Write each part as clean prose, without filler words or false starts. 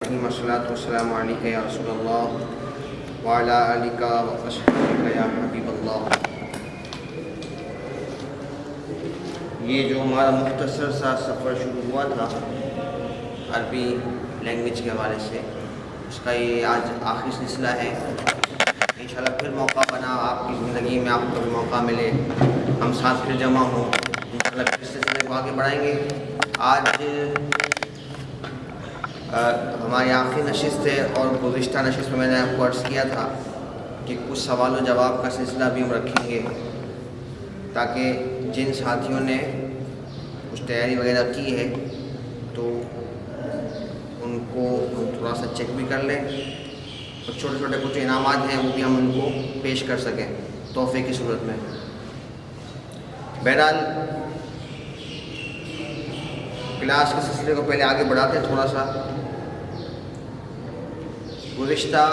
والصلاة والسلام علیکہ یا رسول اللہ وعلی آلک و اصحابک یا حبیب اللہ۔ یہ جو ہمارا مختصر سا سفر شروع ہوا تھا عربی لینگویج کے حوالے سے، اس کا یہ آج آخری سلسلہ ہے۔ انشاءاللہ پھر موقع بنا آپ کی زندگی میں، آپ کو بھی موقع ملے، ہم ساتھ پھر جمع ہوں، انشاءاللہ پھر سلسلے کو آگے بڑھائیں گے۔ آج ہماری آخری نشست ہے اور گزشتہ نشست میں نے آپ کو عرض کیا تھا کہ کچھ سوال و جواب کا سلسلہ بھی ہم رکھیں گے، تاکہ جن ساتھیوں نے کچھ تیاری وغیرہ کی ہے تو ان کو ہم تھوڑا سا چیک بھی کر لیں، اور چھوٹے چھوٹے کچھ انعامات ہیں وہ بھی ہم ان کو پیش کر سکیں تحفے کی صورت میں۔ بہرحال کلاس کے سلسلے کو پہلے آگے بڑھاتے ہیں تھوڑا سا۔ گزشتہ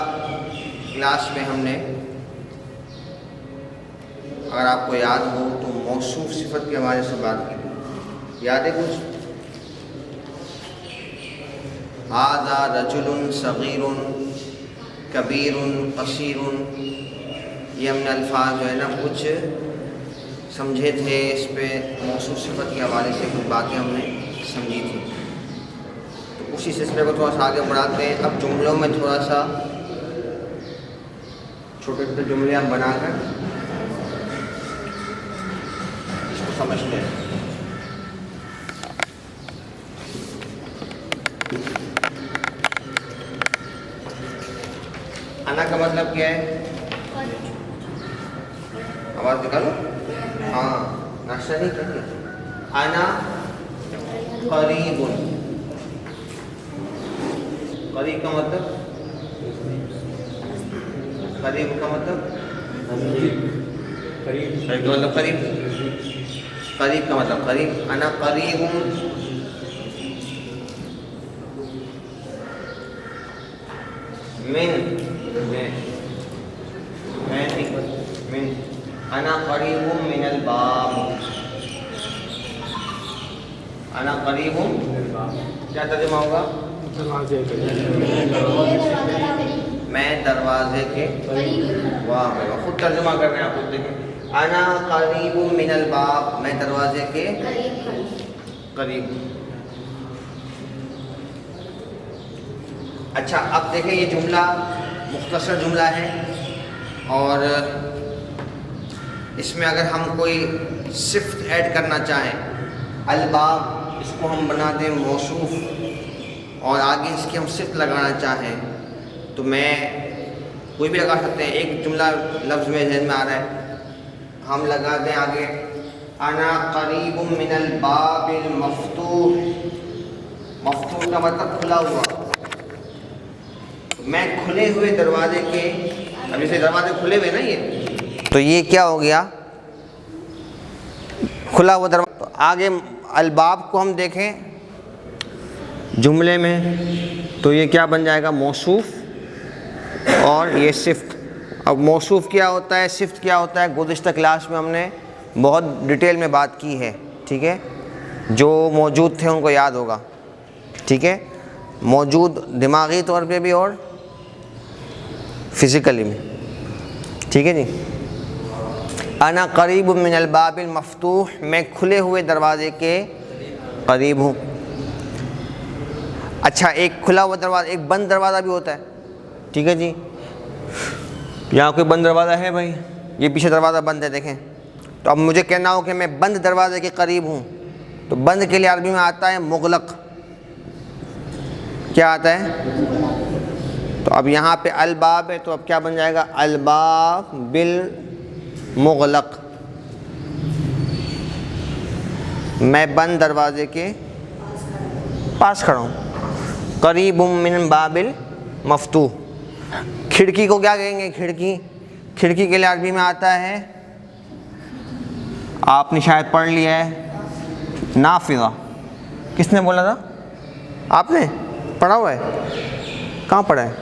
کلاس میں ہم نے، اگر آپ کو یاد ہو تو، موصوف صفت کے حوالے سے بات کی۔ یاد ہے کچھ؟ ھذا رجل صغیر کبیر قصیر، یہ ہم نے الفاظ جو ہے نا کچھ سمجھے تھے، اس پہ موصوف صفت کے حوالے سے کچھ باتیں ہم نے سمجھی تھی، تو اسی سلسلے کو تھوڑا سا آگے بڑھاتے ہیں۔ اب جملوں میں تھوڑا سا چھوٹے چھوٹے جملے ہم بنا کر اس کو سمجھتے ہیں۔ انا کا مطلب کیا ہے؟ آواز نکالو، ہاں ناشتہ نہیں کرتے۔ انا قریب، قریب کا مطلب، قریب کا مطلب قریب کا مطلب قریب، قریب کا مطلب قریب۔ انا قریب من انا قریب من الباب، انا قریب کیا ترجمہ ہوگا؟ میں دروازے کے واہ، خود ترجمہ کر رہے ہیں آپ، خود دیکھیں۔ انا قریب من الباب، میں دروازے کے قریب۔ اچھا اب دیکھیں، یہ جملہ مختصر جملہ ہے، اور اس میں اگر ہم کوئی صفت ایڈ کرنا چاہیں، الباب اس کو ہم بنا دیں موصوف، اور آگے اس کی ہم صفت لگانا چاہیں تو میں کوئی بھی لگا سکتے ہیں۔ ایک جملہ لفظ میں ذہن میں آ رہا ہے، ہم لگا دیں آگے انا قریب من الباب المفتوح۔ مفتوح کا مطلب کھلا ہوا، میں کھلے ہوئے دروازے کے، اب جیسے دروازے کھلے ہوئے نا، یہ تو یہ کیا ہو گیا؟ کھلا ہوا دروازہ۔ تو آگے الباب کو ہم دیکھیں جملے میں تو یہ کیا بن جائے گا؟ موصوف، اور یہ صفت۔ اب موصوف کیا ہوتا ہے، صفت کیا ہوتا ہے، گزشتہ کلاس میں ہم نے بہت ڈیٹیل میں بات کی ہے، ٹھیک ہے؟ جو موجود تھے ان کو یاد ہوگا، ٹھیک ہے؟ موجود دماغی طور پہ بھی اور فزیکلی میں، ٹھیک ہے جی؟ انا قریب من الباب المفتوح، میں کھلے ہوئے دروازے کے قریب ہوں۔ اچھا، ایک کھلا ہوا دروازہ، ایک بند دروازہ بھی ہوتا ہے، ٹھیک ہے جی؟ یہاں کوئی بند دروازہ ہے بھائی، یہ پیچھے دروازہ بند ہے، دیکھیں۔ تو اب مجھے کہنا ہو کہ میں بند دروازے کے قریب ہوں، تو بند کے لیے عربی میں آتا ہے مغلق۔ کیا آتا ہے؟ تو اب یہاں پہ الباب ہے، تو اب کیا بن جائے گا؟ الباب بالمغلق، میں بند دروازے کے پاس کھڑا ہوں۔ قریب من باب المفتوح، کھڑکی کو کیا کہیں گے؟ کھڑکی، کھڑکی کے لیے عربی میں آتا ہے، آپ نے شاید پڑھ لیا ہے، نافذہ۔ کس نے بولا تھا؟ آپ نے پڑھا ہوا ہے؟ کہاں پڑھا ہے؟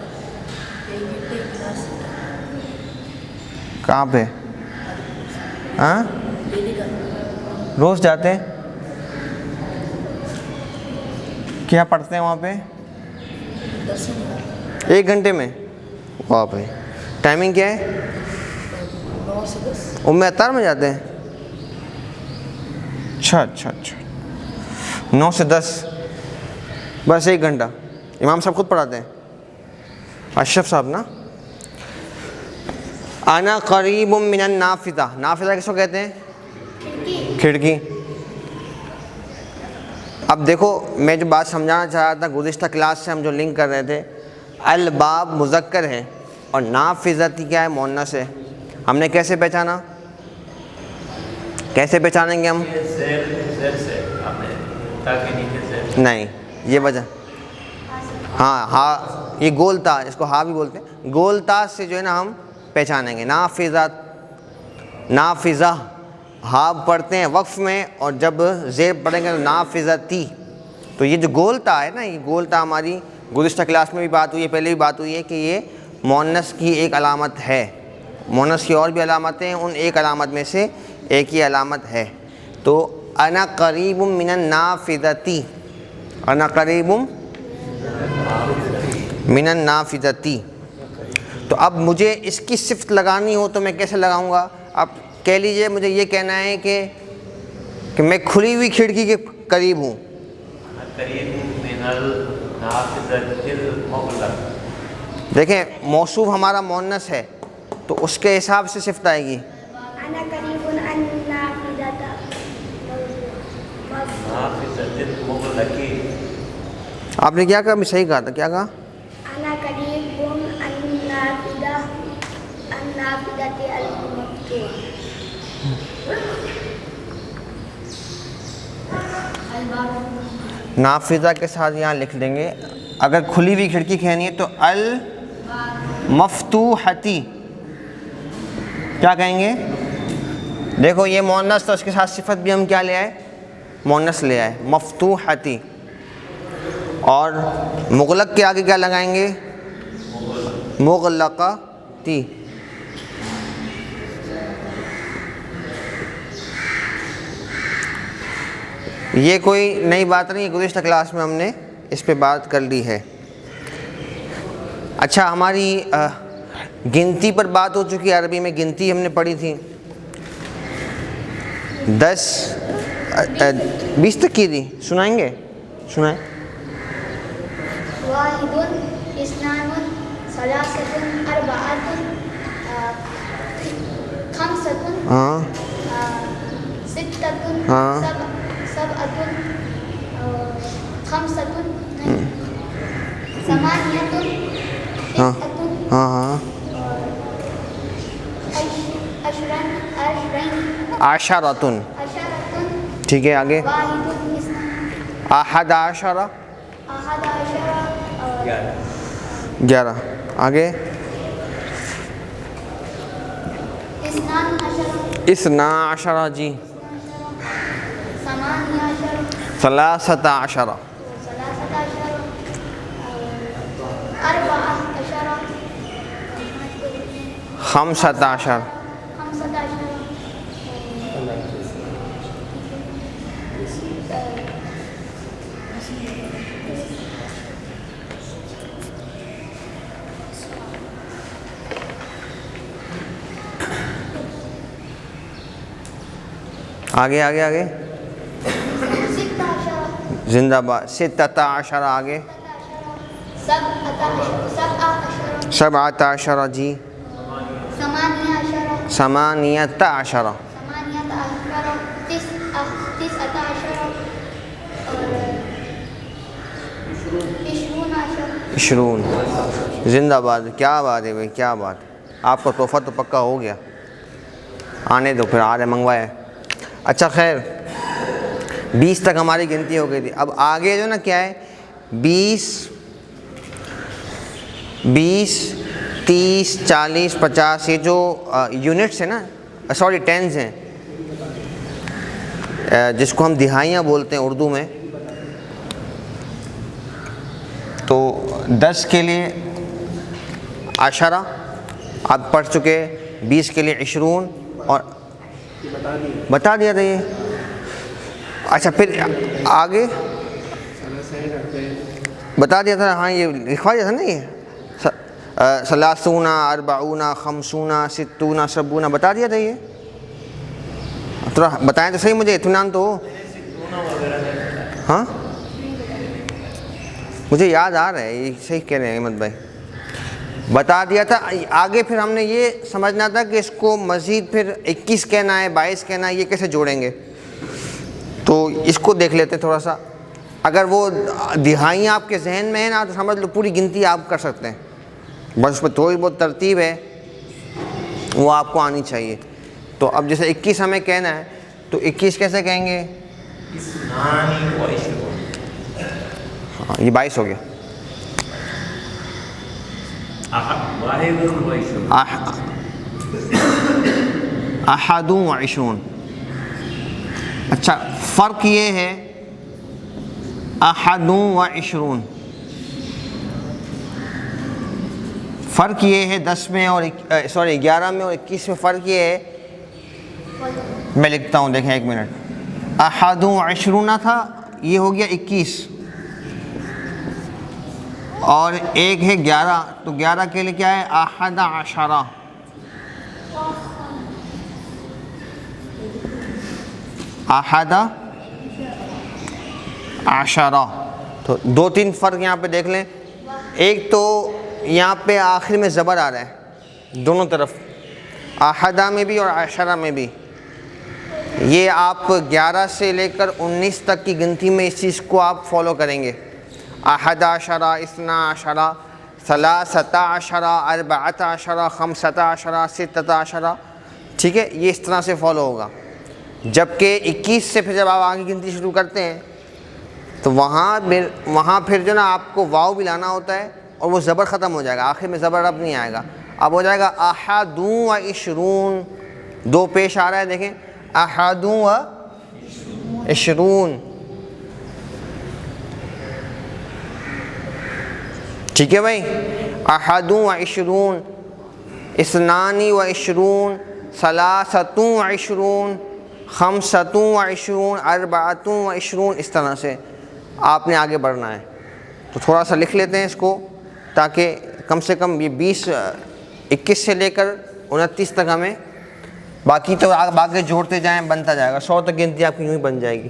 کہاں پہ؟ ہاں روز جاتے ہیں؟ کیا پڑھتے ہیں وہاں پہ؟ 1 گھنٹے میں؟ واہ بھائی. ٹائمنگ کیا ہے؟ 9 سے 10. اطہار میں جاتے ہیں؟ اچھا 9 سے 10 بس 1 گھنٹہ. امام صاحب خود پڑھاتے ہیں؟ اشرف صاحب نا. انا قریب من النافذہ. نافذہ کس کو کہتے ہیں؟ کھڑکی. اب دیکھو میں جو بات سمجھانا چاہ رہا تھا گزشتہ کلاس سے ہم جو لنک کر رہے تھے, الباب مذکر ہے اور نافذتی کیا ہے؟ مؤنث ہے. ہم نے کیسے پہچانا؟ کیسے پہچانیں گے ہم؟ نہیں یہ وجہ ہاں یہ گول تا, اس کو ہاں بھی بولتے ہیں. گول تا سے جو ہے نا ہم پہچانیں گے. نافذہ ہاں پڑھتے ہیں وقف میں, اور جب زیر پڑھیں گے تو نافذتی. تو یہ جو گول تا ہے نا, یہ گول تا ہماری گزشتہ کلاس میں بھی بات ہوئی ہے, پہلے بھی بات ہوئی ہے کہ یہ مؤنث کی ایک علامت ہے. مؤنث کی اور بھی علامتیں ہیں, ان ایک علامت میں سے ایک ہی علامت ہے. تو انا قریب من النافذتی, انا قریب من النافذتی. تو اب مجھے اس کی صفت لگانی ہو تو میں کیسے لگاؤں گا؟ اب کہہ لیجئے مجھے یہ کہنا ہے کہ میں کھلی ہوئی کھڑکی کے قریب ہوں. دیکھیں موصوف ہمارا مؤنث ہے تو اس کے حساب سے صفت آئے گی. آپ نے کیا کہا؟ میں صحیح کہا تھا. کیا کہا؟ نافذہ کے ساتھ یہاں لکھ دیں گے. اگر کھلی ہوئی کھڑکی کہنی ہے تو المفتوحتی کیا کہیں گے؟ دیکھو یہ مؤنث تو اس کے ساتھ صفت بھی ہم کیا لے آئے؟ مؤنث لے آئے, مفتوحتی. اور مغلق کے آگے کیا لگائیں گے؟ مغلقتی. یہ کوئی نئی بات نہیں, گزشتہ کلاس میں ہم نے اس پہ بات کر لی ہے. اچھا ہماری گنتی پر بات ہو چکی ہے. عربی میں گنتی ہم نے پڑھی تھی 20 تک کی تھی. سنائیں گے؟ سنائیں. واحد اثنان ثلاثة أربعة خمسة ستة سبعة خمسة ثمانية عشرة. ٹھیک ہے آگے. احد عشر 11. آگے. اثنا عشر. جی. 13 15 آگے آگے آگے. زندہ باد. 16 آگے. 17 جی. 18 20 زندہ باد. کیا بات ہے بھائی, کیا بات. آپ کا تحفہ تو پکا ہو گیا. آنے دو پھر, آ رہے منگوائے. اچھا خیر 20 تک ہماری گنتی ہو گئی تھی. اب آگے جو نا کیا ہے 20 30 40 50 یہ جو یونٹس ہیں نا, سوری ٹینز ہیں, جس کو ہم دہائیاں بولتے ہیں اردو میں. تو 10 کے لیے 10 آپ پڑھ چکے, 20 کے لیے 20 اور بتا دیا تھا یہ. اچھا پھر آگے بتا دیا تھا، ہاں یہ لکھوا دیا تھا نا، یہ ثلاثون اربعون خمسون ستون سبون بتا دیا تھا. یہ تھوڑا بتائیں تو صحیح، مجھے اطمینان تو ہو. ہاں مجھے یاد آ رہا ہے، یہ صحیح کہہ رہے ہیں احمد بھائی، بتا دیا تھا. آگے پھر ہم نے یہ سمجھنا تھا کہ اس کو مزید پھر 21 کہنا ہے 22 کہنا ہے، یہ کیسے جوڑیں گے. تو اس کو دیکھ لیتے تھوڑا سا. اگر وہ دہائیاں آپ کے ذہن میں ہیں نا تو سمجھ لو پوری گنتی آپ کر سکتے ہیں، بس اس میں تھوڑی بہت ترتیب ہے وہ آپ کو آنی چاہیے. تو اب جیسے 21 ہمیں کہنا ہے تو 21 کیسے کہیں گے؟ ہاں یہ 22 ہو گیا. احد و عشرون. اچھا فرق یہ ہے احد و عشرون، فرق یہ ہے 10 میں اور 11 میں اور 21 میں فرق یہ ہے. میں لکھتا ہوں دیکھیں 1 منٹ. احد و عشرون تھا، یہ ہو گیا 21، اور ایک ہے 11، تو 11 کے لیے کیا ہے؟ احد عشرہ. احد عشرہ. تو 2-3 فرق یہاں پہ دیکھ لیں. ایک تو یہاں پہ آخر میں زبر آ رہا ہے دونوں طرف، احدہ میں بھی اور عشرہ میں بھی. یہ آپ 11 سے لے کر 19 تک کی گنتی میں اس چیز کو آپ فالو کریں گے. احد عشرہ، اثنا عشرہ، ثلاثۃ عشرہ، اربعۃ عشرہ، خمسۃ عشرہ، ستۃ عشرہ. ٹھیک ہے، یہ اس طرح سے فالو ہوگا. جبکہ 21 سے پھر جب آپ آگے گنتی شروع کرتے ہیں تو وہاں پھر جو نا آپ کو واو بھی لانا ہوتا ہے اور وہ زبر ختم ہو جائے گا، آخر میں زبر اب نہیں آئے گا. اب ہو جائے گا احد و عشرون. 2 پیش آ رہا ہے دیکھیں، احد و عشرون. ٹھیک ہے بھائی، احد و عشرون، اثنان و عشرون، ثلاثۃ و عشرون، خمسۃ و عشرون، اربعۃ و عشرون. اس طرح سے آپ نے آگے بڑھنا ہے. تو تھوڑا سا لکھ لیتے ہیں اس کو تاکہ کم سے کم یہ 21 سے لے کر 29 تک ہمیں، باقی تو آگے جوڑتے جائیں بنتا جائے گا. 100 تک گنتی آپ کی یوں ہی بن جائے گی.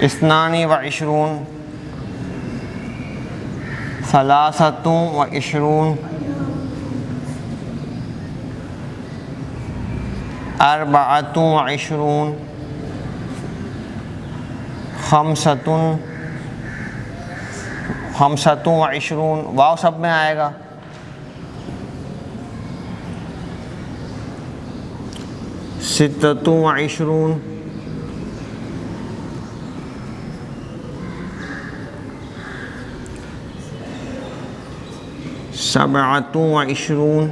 اثنان و عشرون، ثلاثۃ و عشرون، اربعۃ و عشرون، خمسۃ و عشرون. واو سب میں آئے گا. ستۃ و عشرون، سبعۃ و عشرون،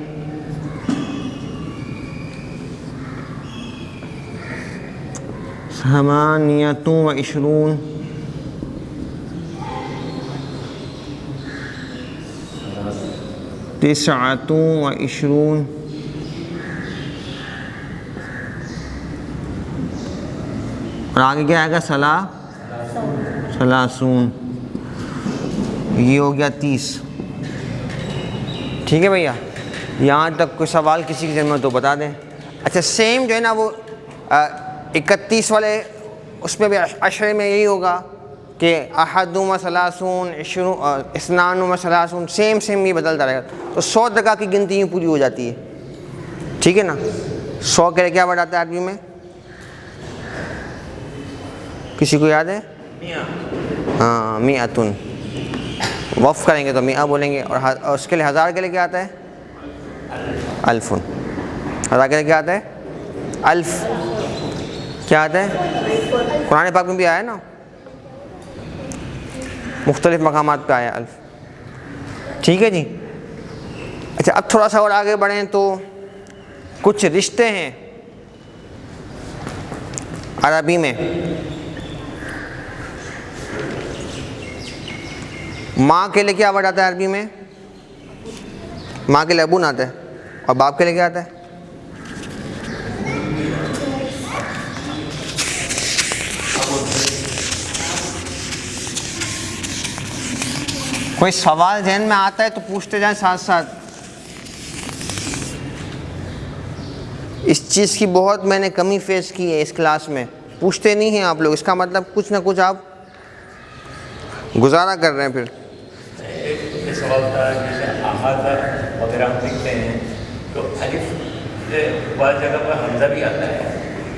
ثمانیۃ و عشرون، تسعۃ و عشرون، اور آگے کیا آئے گا؟ ثلاثون. یہ ہو گیا 30. ٹھیک ہے بھیا، یہاں تک کوئی سوال کسی کی ذہن میں تو بتا دیں. اچھا سیم جو ہے نا وہ 31 والے اس میں بھی عشرے میں یہی ہوگا کہ احد و ثلاثون، اثنان و ثلاثون، سیم یہ بدلتا رہے گا. تو 100 تک کی گنتی پوری ہو جاتی ہے. ٹھیک ہے نا. 100 کے لیے کیا بڑھاتا ہے عربی میں؟ کسی کو یاد ہے؟ ہاں میاتن. وقف کریں گے تو میاں بولیں گے. اور اس کے لیے 1000 کے لیے کیا آتا ہے؟ الفن. 1000 کے لیے کیا آتا ہے؟ الف. کیا آتا ہے؟ قرآن پاک میں بھی آیا نا، مختلف مقامات پہ آیا الف. ٹھیک ہے جی. اچھا اب تھوڑا سا اور آگے بڑھیں تو کچھ رشتے ہیں عربی میں ماں کے لیے کیا ورڈ آتا ہے عربی میں؟ ماں کے لیے ابون آتا ہے، اور باپ کے لیے کیا آتا ہے؟ کوئی سوال ذہن میں آتا ہے تو پوچھتے جائیں ساتھ ساتھ. اس چیز کی بہت میں نے کمی فیس کی ہے اس کلاس میں، پوچھتے نہیں ہیں آپ لوگ. اس کا مطلب کچھ نہ کچھ آپ گزارا کر رہے ہیں. پھر ایک سوال تھا، جیسے احاد وغیرہ ہم لکھتے ہیں تو الف بعض جگہ پر حمزہ بھی آتا ہے،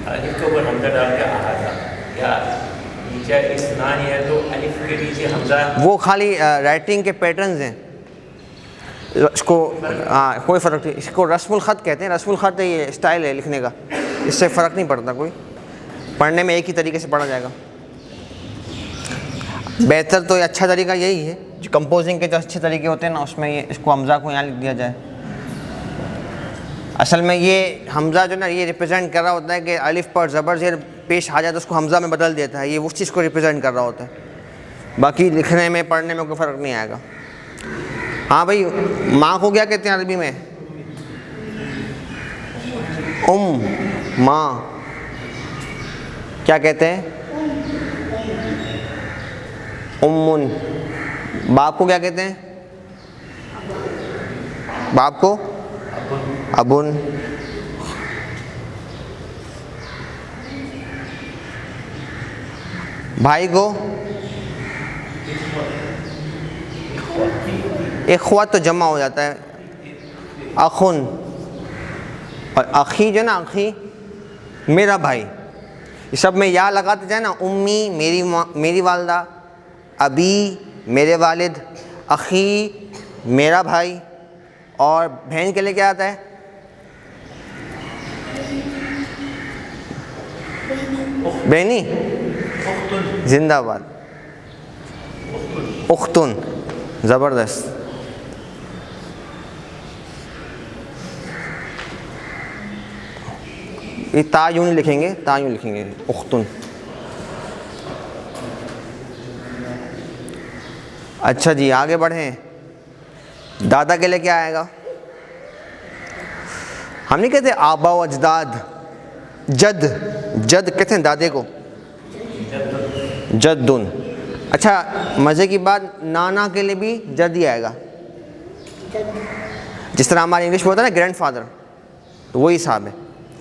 الف کے اوپر حمزہ ڈال کے احاد، یا نیچے اسنان ہے تو الف کے نیچے حمزہ. وہ خالی رائٹنگ کے پیٹرنز ہیں، اس کو کوئی فرق نہیں. اس کو رسم الخط کہتے ہیں. رسم الخط یہ اسٹائل ہے لکھنے کا، اس سے فرق نہیں پڑتا کوئی. پڑھنے میں ایک ہی طریقے سے پڑھا جائے گا. بہتر تو یہ اچھا طریقہ یہی ہے، جو کمپوزنگ کے جو اچھے طریقے ہوتے ہیں نا، اس میں یہ اس کو حمزہ کو یہاں لکھ دیا جائے. اصل میں یہ حمزہ جو نا یہ ریپرزینٹ کر رہا ہوتا ہے کہ الف پر زبر زیر پیش آ جائے تو اس کو حمزہ میں بدل دیتا ہے. یہ اس چیز کو ریپرزینٹ کر رہا ہوتا ہے. باقی لکھنے میں پڑھنے میں کوئی فرق نہیں آئے گا. ہاں بھائی، ماں کو کیا کہتے ہیں عربی میں؟ ماں کیا کہتے ہیں؟ امن. باپ کو کیا کہتے ہیں؟ باپ کو ابن. بھائی کو اخوات تو جمع ہو جاتا ہے، اخن. اور اخی جو نا، اخی میرا بھائی. یہ سب میں یا لگاتے جائے نا، امی میری والدہ، ابی میرے والد، اخی میرا بھائی. اور بہن کے لیے کیا آتا ہے؟ بہنی. زندہ باد. اختن. زبردست. یہ تا یوں نہیں لکھیں گے، تا یوں لکھیں گے، اختن. اچھا جی، آگے بڑھیں. دادا کے لیے کیا آئے گا؟ ہم نہیں کہتے آبا و اجداد. جد کہتے ہیں دادے کو، جدن. اچھا مزے کی بات، نانا کے لیے بھی جد ہی آئے گا. جس طرح ہماری انگلش میں ہوتا ہے نا گرینڈ فادر، تو وہی حساب ہے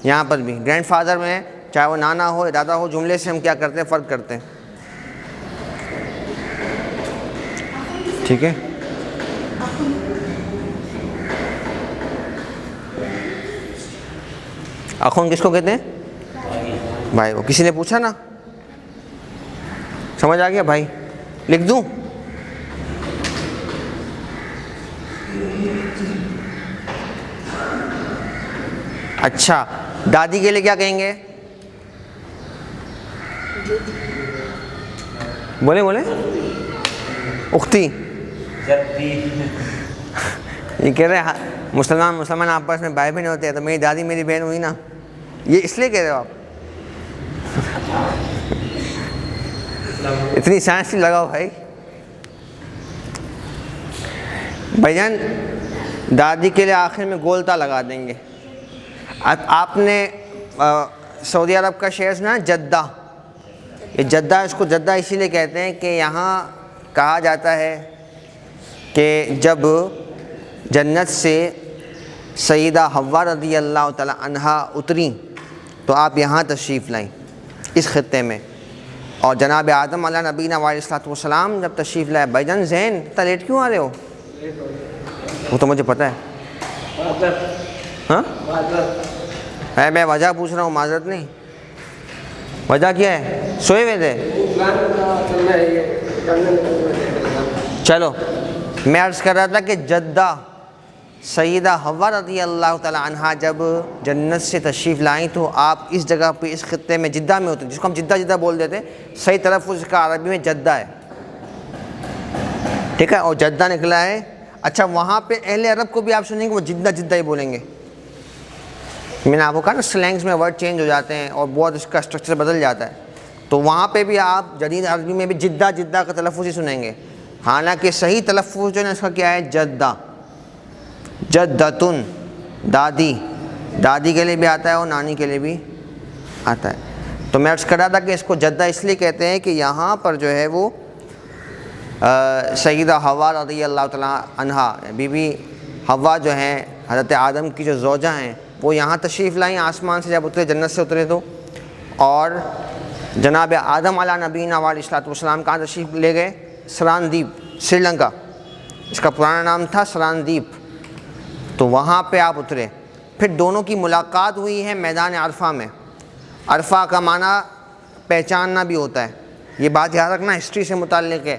یہاں پر بھی. گرینڈ فادر میں چاہے وہ نانا ہو یا دادا ہو، جملے سے ہم کیا کرتے ہیں؟ فرق کرتے ہیں. ٹھیک ہے. اخون کس کو کہتے ہیں؟ بھائی کو. کسی نے پوچھا نا، سمجھ آ گیا؟ بھائی لکھ دوں؟ اچھا، دادی کے لیے کیا کہیں گے؟ بولے اختی. یہ کہہ رہے مسلمان آپس میں بھائی بہن ہوتے ہیں، تو میری دادی میری بہن ہوئی نا. یہ اس لیے کہہ رہے ہو آپ؟ اتنی سائنس نہیں لگاؤ بھائی جان. دادی کے لیے آخر میں گولتا لگا دیں گے. آپ نے سعودی عرب کا شہر سنا جدہ؟ یہ جدہ، اس کو جدہ اسی لیے کہتے ہیں کہ یہاں کہا جاتا ہے کہ جب جنت سے سیدہ حوا رضی اللہ تعالی عنہا اتریں تو آپ یہاں تشریف لائیں اس خطے میں. اور جناب آدم علیہ نبینا علیہ الصلوۃ والسلام جب تشریف لائے. بھائی جان زین اتنا لیٹ کیوں آ رہے ہو؟ وہ تو مجھے پتہ ہے. ہاں میں وجہ پوچھ رہا ہوں، معذرت نہیں. وجہ کیا ہے؟ سوئے ہوئے تھے؟ چلو میں عرض کر رہا تھا کہ جدہ سیدہ حوا رضی اللہ تعالی عنہا جب جنت سے تشریف لائیں تو آپ اس جگہ پہ اس خطے میں جدہ میں ہوتے ہیں، جس کو ہم جدہ بول دیتے ہیں. صحیح تلفظ کا عربی میں جدہ ہے. ٹھیک ہے، اور جدہ نکلا ہے. اچھا وہاں پہ اہل عرب کو بھی آپ سنیں گے وہ جدہ ہی بولیں گے. میں نے آپ کو کہا نا سلینگس میں ورڈ چینج ہو جاتے ہیں اور بہت اس کا اسٹرکچر بدل جاتا ہے. تو وہاں پہ بھی آپ جدید عربی میں بھی جدہ جدہ کا تلفظ ہی سنیں گے. حالانکہ صحیح تلفظ جو ہے اس کا کیا ہے؟ جدہ. جدتن دادی، دادی کے لیے بھی آتا ہے اور نانی کے لیے بھی آتا ہے. تو میں عرض کر رہا تھا کہ اس کو جدہ اس لیے کہتے ہیں کہ یہاں پر جو ہے وہ سیدہ حوا رضی اللہ تعالیٰ عنہا، بی بی حوا جو ہیں حضرت آدم کی جو زوجہ ہیں، وہ یہاں تشریف لائیں آسمان سے جب اترے، جنت سے اترے تو. اور جناب آدم علیہ نبینا علیہ الصلوۃ والسلام کہاں تشریف لے گئے؟ سراندیپ، سری لنکا. اس کا پرانا نام تھا سراندیپ. تو وہاں پہ آپ اترے. پھر دونوں کی ملاقات ہوئی ہے میدان عرفہ میں. عرفہ کا معنی پہچاننا بھی ہوتا ہے. یہ بات یاد رکھنا ہسٹری سے متعلق ہے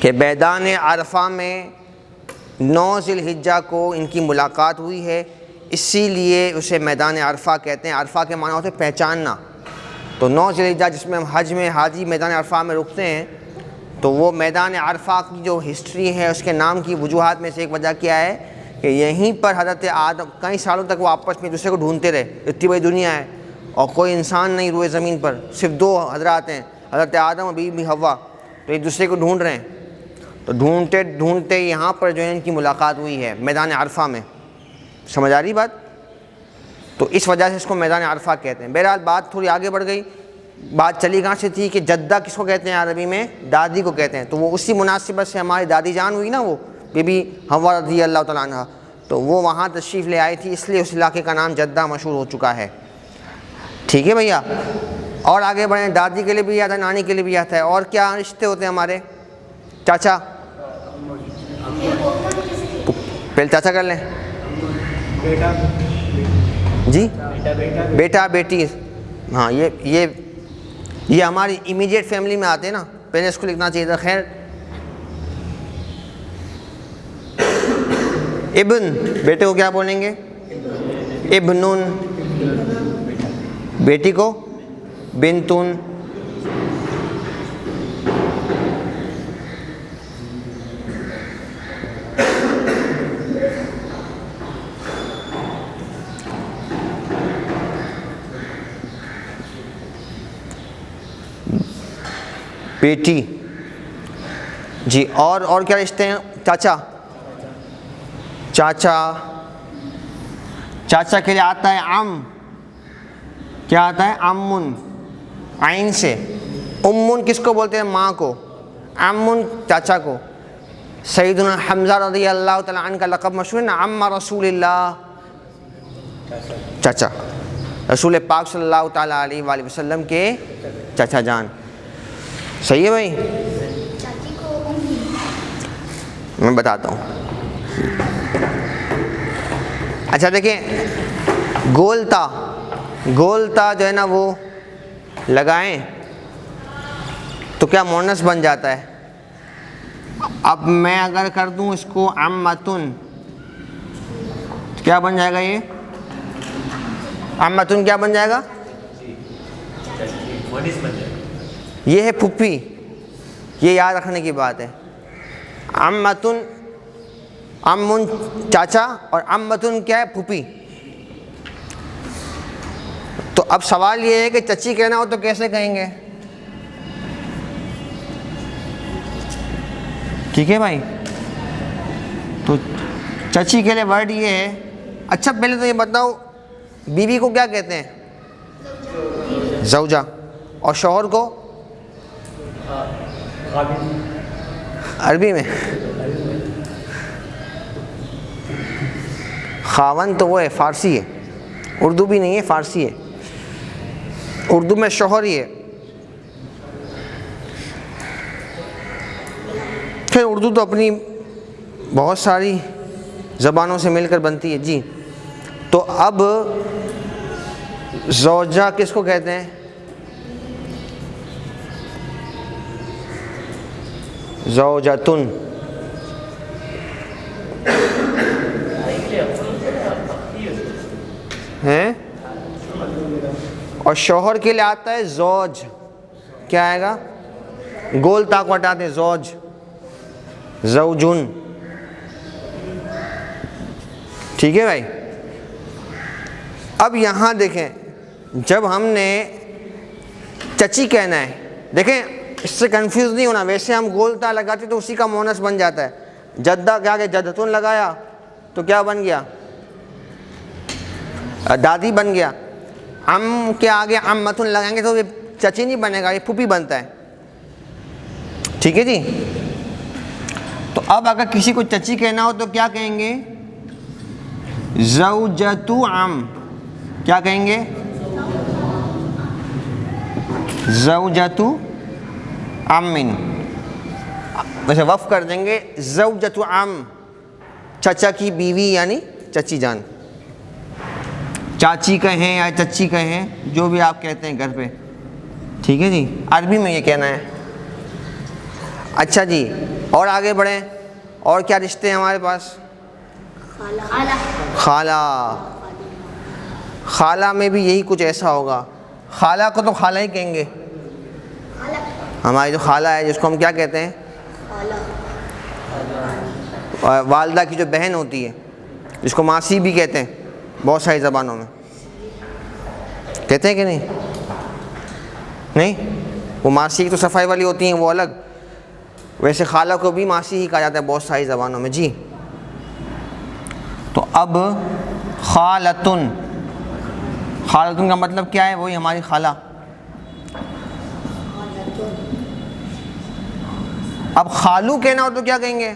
کہ میدان عرفہ میں 9 ذی الحجہ کو ان کی ملاقات ہوئی ہے، اسی لیے اسے میدان عرفہ کہتے ہیں. عرفہ کے معنی ہوتے ہیں پہچاننا. تو 9 ذی الحجہ جس میں ہم حج میں حاجی میدان عرفہ میں رکتے ہیں، تو وہ میدان عرفہ کی جو ہسٹری ہے اس کے نام کی وجوہات میں سے ایک وجہ کیا ہے کہ یہیں پر حضرت آدم کئی سالوں تک وہ آپس میں دوسرے کو ڈھونڈتے رہے. اتنی بڑی دنیا ہے اور کوئی انسان نہیں روئے زمین پر، صرف 2 حضرات ہیں، حضرت آدم اور بی بی حوا. تو ایک دوسرے کو ڈھونڈ رہے ہیں. تو ڈھونڈتے ڈھونڈتے یہاں پر جو ہے ان کی ملاقات ہوئی ہے میدان عرفہ میں. سمجھ آ رہی بات؟ تو اس وجہ سے اس کو میدان عرفہ کہتے ہیں. بہرحال بات تھوڑی آگے بڑھ گئی. بات چلی کہاں سے تھی کہ جدہ کس کو کہتے ہیں عربی میں؟ دادی کو کہتے ہیں. تو وہ اسی مناسبت سے ہماری دادی جان ہوئی نا، وہ بی بی حوا رضی اللہ تعالیٰ عنہ، تو وہ وہاں تشریف لے آئی تھی، اس لیے اس علاقے کا نام جدہ مشہور ہو چکا ہے. ٹھیک ہے بھیا؟ اور آگے بڑھیں. دادی کے لیے بھی آتا ہے، نانی کے لیے بھی آتا ہے. اور کیا رشتے ہوتے ہیں ہمارے؟ چاچا، پہلے چاچا کر لیں. جی بیٹا بیٹی. ہاں یہ ہماری امیڈیٹ فیملی میں آتے ہیں نا، پہلے اس کو لکھنا چاہیے تھا. خیر، ابن، بیٹے کو کیا بولیں گے؟ ابنن. بیٹی کو بنتن. بیٹی. جی اور کیا رشتے ہیں؟ چاچا. چاچا کے لیے آتا ہے عم. کیا آتا ہے؟ امن، عین سے. امن کس کو بولتے ہیں؟ ماں کو. امن چاچا کو. سیدنا حمزہ رضی اللہ تعالیٰ عنہ کا لقب مشہور ہے نا، عم رسول اللہ. چاچا رسول پاک صلی اللہ تعالیٰ علیہ وآلہ وسلم کے چاچا جان. صحیح ہے بھائی؟ چاچی کو امی. میں بتاتا ہوں. اچھا دیکھیں، گولتا جو ہے نا وہ لگائیں تو کیا مونس بن جاتا ہے. اب میں اگر کر دوں اس کو عمتن، کیا بن جائے گا؟ یہ عمتن کیا بن جائے گا؟ یہ ہے پھپھی. یہ یاد رکھنے کی بات ہے. عمتن، امن چاچا اور عمتن کیا ہے؟ پھپھی. تو اب سوال یہ ہے کہ چچی کہنا ہو تو کیسے کہیں گے؟ ٹھیک ہے بھائی؟ تو چچی کے لیے ورڈ یہ ہے. اچھا پہلے تو یہ بتاؤ، بیوی کو کیا کہتے ہیں؟ زوجہ. اور شوہر کو عربی میں خاون. تو وہ ہے فارسی ہے، اردو بھی نہیں ہے، فارسی ہے. اردو میں شوہر ہی ہے. پھر اردو تو اپنی بہت ساری زبانوں سے مل کر بنتی ہے. جی تو اب زوجہ کس کو کہتے ہیں؟ زوجتن. ہیں؟ اور شوہر کے لیے آتا ہے زوج. کیا آئے گا؟ گول تا کو ہٹاتے ہیں، زوج، زوجن. ٹھیک ہے بھائی؟ اب یہاں دیکھیں جب ہم نے چچی کہنا ہے، دیکھیں اس سے کنفیوز نہیں ہونا، ویسے ہم گولتا لگاتے تو اسی کا مونس بن جاتا ہے. جدہ کیا کہ جدتن لگایا تو کیا بن گیا؟ دادی بن گیا. ام کے آگے امتن لگائیں گے تو یہ چچی نہیں بنے گا، یہ پھوپھی بنتا ہے. ٹھیک ہے جی. تو اب اگر کسی کو چچی کہنا ہو تو کیا کہیں گے؟ زوجۃ عم. کیا کہیں گے؟ زوجۃ عم. ویسے وقف کر دیں گے زوجۃ عم، چچا کی بیوی یعنی چچی جان. چاچی کہیں یا چچی کہیں، جو بھی آپ کہتے ہیں گھر پہ. ٹھیک ہے جی. عربی میں یہ کہنا ہے. اچھا جی اور آگے بڑھیں. اور کیا رشتے ہیں ہمارے پاس؟ خالہ. خالہ میں بھی یہی کچھ ایسا ہوگا. خالہ کو تو خالہ ہی کہیں گے. ہماری جو خالہ ہے جس کو ہم کیا کہتے ہیں؟ والدہ کی جو بہن ہوتی ہے جس کو ماسی بھی کہتے ہیں بہت ساری زبانوں میں. کہتے ہیں کہ نہیں؟ نہیں، وہ ماسی کی تو صفائی والی ہوتی ہیں وہ الگ، ویسے خالہ کو بھی ماسی ہی کہا جاتا ہے بہت ساری زبانوں میں. جی تو اب خالتن، خالتن کا مطلب کیا ہے؟ وہی ہماری خالہ. اب خالو کہنا ہو تو کیا کہیں گے؟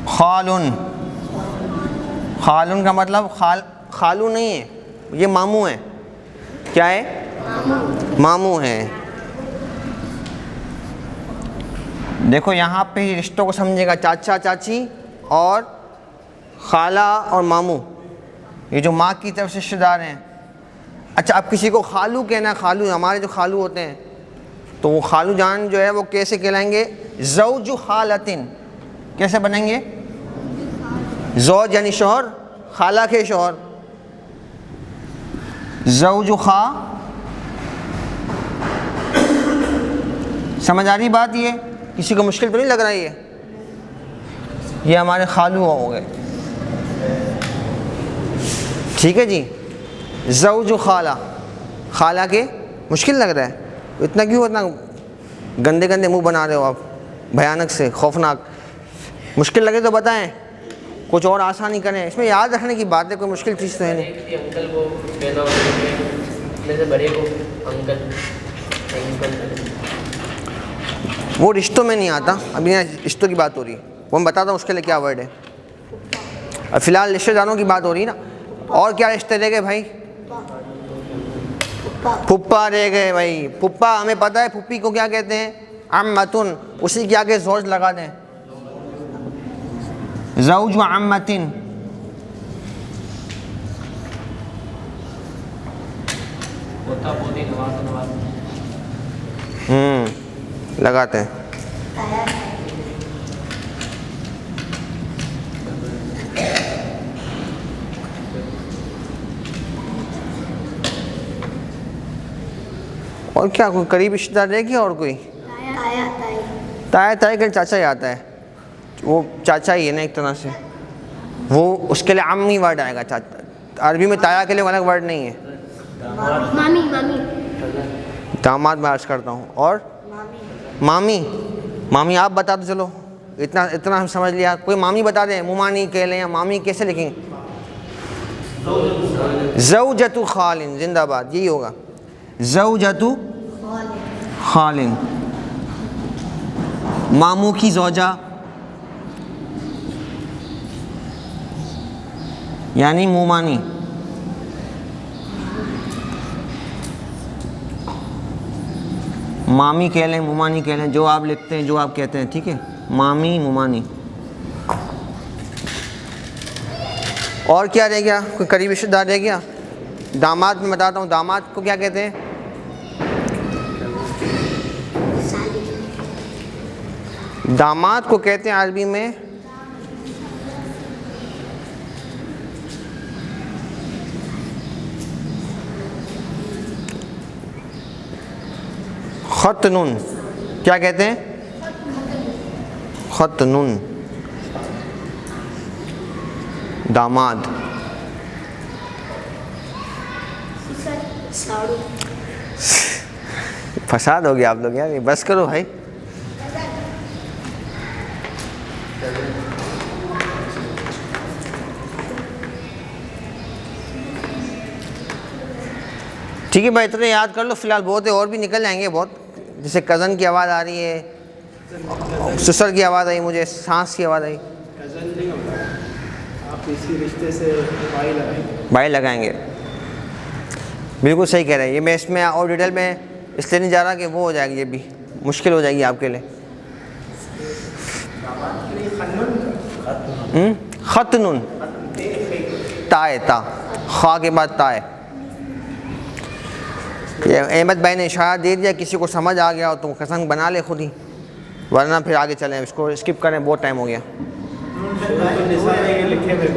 خالن. خالن کا مطلب خالو نہیں ہے، یہ ماموں ہے. کیا ہے؟ ماموں ہے. دیکھو یہاں پہ رشتوں کو سمجھے گا، چاچا چاچی اور خالہ اور ماموں، یہ جو ماں کی طرف سے رشتہ دار ہیں. اچھا اب کسی کو خالو کہنا ہے، خالو ہمارے جو خالو ہوتے ہیں تو وہ خالو جان جو ہے وہ کیسے کہلائیں گے؟ زوج خالتن. کیسے بنیں گے؟ زوج یعنی شوہر، خالہ کے شوہر. زوج خا. سمجھ آ رہی بات؟ یہ کسی کو مشکل تو نہیں لگ رہا؟ یہ ہمارے خالو ہو گئے. ٹھیک ہے جی. زوج خالہ، خالہ کے مشکل لگ رہا ہے؟ اتنا کیوں اتنا گندے گندے منہ بنا رہے ہو آپ، بھیانک سے خوفناک. مشکل لگے تو بتائیں، کچھ اور آسانی کریں. اس میں یاد رکھنے کی بات ہے، کوئی مشکل چیز تو ہے نہیں. انکل کو پیدا ہونے سے بڑے کو انکل. وہ رشتوں میں نہیں آتا، ابھی رشتوں کی بات ہو رہی ہے، وہ میں بتاتا ہوں اس کے لیے کیا ورڈ ہے. اب فی الحال رشتہ داروں کی بات ہو رہی ہے نا. اور کیا رشتے رہ گئے بھائی؟ پھپھا رہ گئے بھائی. پھپھا ہمیں پتہ ہے پھپھی کو کیا کہتے ہیں؟ عمتن. اسی کے آگے زوج لگا دیں، زوج و عمتن. لگاتے ہیں. اور کیا کوئی قریب رشتہ دار رہ گیا؟ اور کوئی تایا تایا کے چاچا ہی آتا ہے، وہ چاچا ہی ہے نا ایک طرح سے. وہ اس کے لیے عمی ورڈ آئے گا. عربی میں تایا کے لیے الگ ورڈ نہیں ہے. مامی. مامی. داماد میں عرض کرتا ہوں. اور مامی. مامی آپ بتا دو. چلو اتنا ہم سمجھ لیا. کوئی مامی بتا دیں، ممانی کہہ لیں یا مامی کیسے لکھیں؟ زوجۃ خالن. زندہ باد. یہی ہوگا زوجۃ خالن. ماموں کی زوجہ یعنی مومانی. مامی کہہ لیں، مومانی کہہ لیں، جو آپ لکھتے ہیں، جو آپ کہتے ہیں. ٹھیک ہے. مامی، مومانی. اور کیا رہ گیا؟ کوئی قریبی رشتہ دار رہ گیا؟ داماد میں بتاتا ہوں. داماد کو کیا کہتے ہیں؟ داماد کو کہتے ہیں عربی میں ختنن. کیا کہتے ہیں؟ ختن داماد. ساڑو. فساد ہو گیا آپ لوگ یار, بس کرو بھائی. ٹھیک ہے بھائی, اتنے یاد کر لو فی الحال, بہت ہے اور بھی نکل جائیں گے بہت. جیسے کزن کی آواز آ رہی ہے, سسر کی آواز آئی, مجھے سانس کی آواز آئی. کزن نہیں ہوتا, آپ اسی رشتے سے بھائی لگائیں گے. بھائی لگائیں گے, بالکل صحیح کہہ رہے ہیں. یہ میں اس میں اور ڈیٹیل میں اس لیے نہیں جا رہا کہ وہ ہو جائے گی, یہ بھی مشکل ہو جائے گی آپ کے لیے. ختن تائے, تا خواہ کے بعد تائے. یہ احمد بھائی نے اشارہ دے دیا, کسی کو سمجھ آ گیا ہو تو قسم بنا لے خود ہی, ورنہ پھر آگے چلیں, اس کو اسکپ کریں, بہت ٹائم ہو گیا. لکھے ہوئے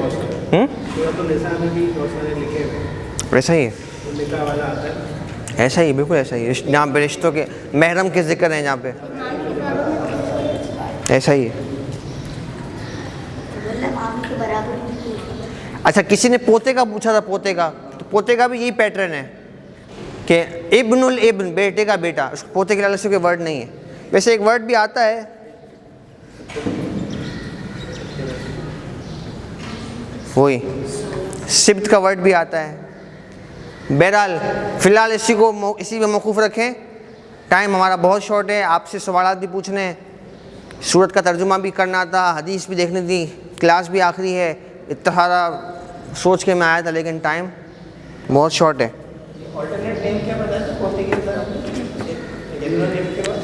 سورۃ النساء میں بھی بہت سارے لکھے ہوئے. ایسا ہی ہے, نکاح والا آتا ہے. ایسا ہی, بالکل ایسا ہی. جہاں پہ رشتوں کے محرم کے ذکر ہیں جہاں پہ, ایسا ہی ہے. اچھا, کسی نے پوتے کا پوچھا تھا, پوتے کا, تو پوتے کا بھی یہی پیٹرن ہے کہ ابن الابن, بیٹے کا بیٹا. اس کو پوتے کے لحاظ سے کوئی ورڈ نہیں ہے. ویسے ایک ورڈ بھی آتا ہے, وہی سبت کا ورڈ بھی آتا ہے. بہرحال فی الحال اسی پہ موقوف رکھیں, ٹائم ہمارا بہت شارٹ ہے. آپ سے سوالات بھی پوچھنے ہیں, سورت کا ترجمہ بھی کرنا تھا, حدیث بھی دیکھنی تھی, کلاس بھی آخری ہے. اتنا سارا سوچ کے میں آیا تھا, لیکن ٹائم بہت شارٹ ہے.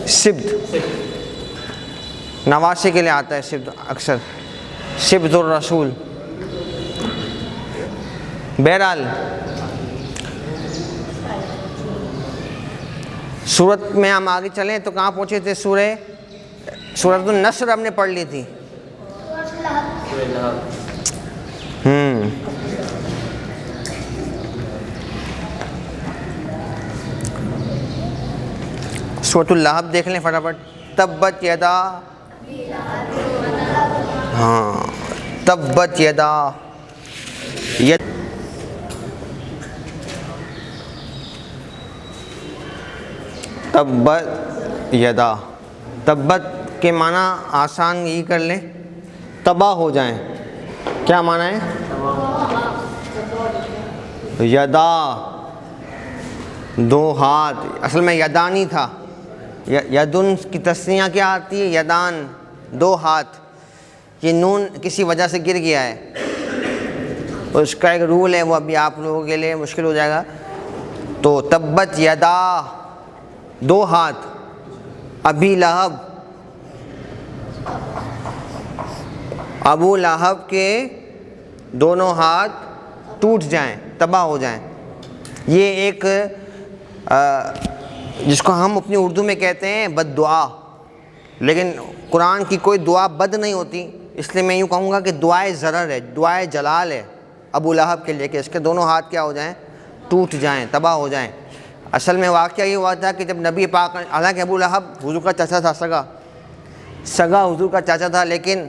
سبت نواسے کے لیے آتا ہے, سبت اکثر, سبت الرسول. بہرحال سورت میں ہم آگے چلیں تو کہاں پہنچے تھے؟ سورۃ النصر ہم نے پڑھ لی تھی. سورۃ اللہب دیکھ لیں فٹافٹ. تبت یدا, ہاں تبت یدا, تبت یدا. تبت کے معنی آسان یہی کر لیں, تباہ ہو جائیں. کیا معنی ہے؟ یدا دو ہاتھ, اصل میں یدانی تھا. یدن کی تسنیہ کیا آتی ہے؟ یدان, دو ہاتھ. یہ نون کسی وجہ سے گر گیا ہے, اس کا ایک رول ہے, وہ ابھی آپ لوگوں کے لیے مشکل ہو جائے گا. تو تبت یدا, دو ہاتھ, ابی لہب, ابو لہب کے دونوں ہاتھ ٹوٹ جائیں, تباہ ہو جائیں. یہ ایک جس کو ہم اپنی اردو میں کہتے ہیں بد دعا, لیکن قرآن کی کوئی دعا بد نہیں ہوتی. اس لیے میں یوں کہوں گا کہ دعائے ضرر ہے, دعائے جلال ہے ابو لہب کے لیے, کہ اس کے دونوں ہاتھ کیا ہو جائیں؟ ٹوٹ جائیں, تباہ ہو جائیں. اصل میں واقعہ یہ ہوا تھا کہ جب نبی پاک, حالانکہ ابو لہب حضور کا چاچا تھا, سگا حضور کا چاچا تھا, لیکن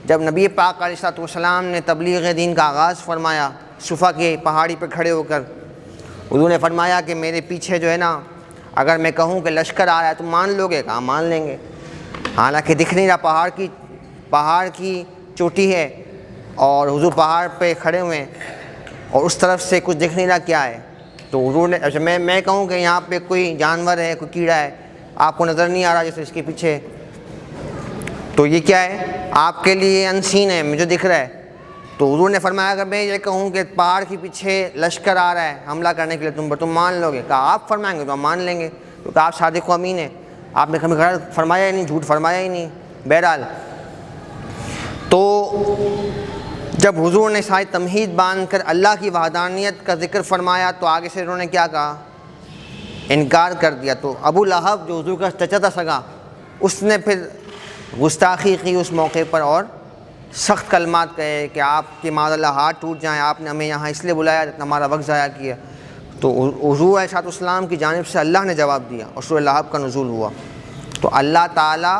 جب نبی پاک علیہ السلام نے تبلیغ دین کا آغاز فرمایا, صفا کی پہاڑی پہ کھڑے ہو کر حضور نے فرمایا کہ میرے پیچھے جو ہے نا, اگر میں کہوں کہ لشکر آ رہا ہے تو مان لو گے؟ کہا مان لیں گے. حالانکہ دکھ نہیں رہا, پہاڑ کی چوٹی ہے اور حضور پہاڑ پہ کھڑے ہوئے ہیں, اور اس طرف سے کچھ دکھ نہیں رہا کیا ہے. تو حضور نے, اچھا میں کہوں کہ یہاں پہ کوئی جانور ہے, کوئی کیڑا ہے, آپ کو نظر نہیں آ رہا جیسے اس کے پیچھے, تو یہ کیا ہے؟ آپ کے لیے انسین ہے, مجھے دکھ رہا ہے. تو حضور نے فرمایا اگر میں یہ کہوں کہ پہاڑ کے پیچھے لشکر آ رہا ہے حملہ کرنے کے لیے, تم مان لو گے؟ کہا آپ فرمائیں گے تو ہم مان لیں گے, کیونکہ آپ صادق و امین ہیں, آپ نے کبھی غلط فرمایا ہی نہیں, جھوٹ فرمایا ہی نہیں. بہرحال تو جب حضور نے ساری تمہید باندھ کر اللہ کی وحدانیت کا ذکر فرمایا تو آگے سے انہوں نے کیا کہا؟ انکار کر دیا. تو ابو لہب جو حضور کا چچا تھا سگا, اس نے پھر گستاخی کی اس موقع پر, اور سخت کلمات کہے کہ آپ کے معاذ اللہ ہاتھ ٹوٹ جائیں, آپ نے ہمیں یہاں اس لیے بلایا, ہمارا وقت ضائع کیا. تو حضور علیہ السلام کی جانب سے اللہ نے جواب دیا اور سورہ لہب کا نزول ہوا. تو اللہ تعالیٰ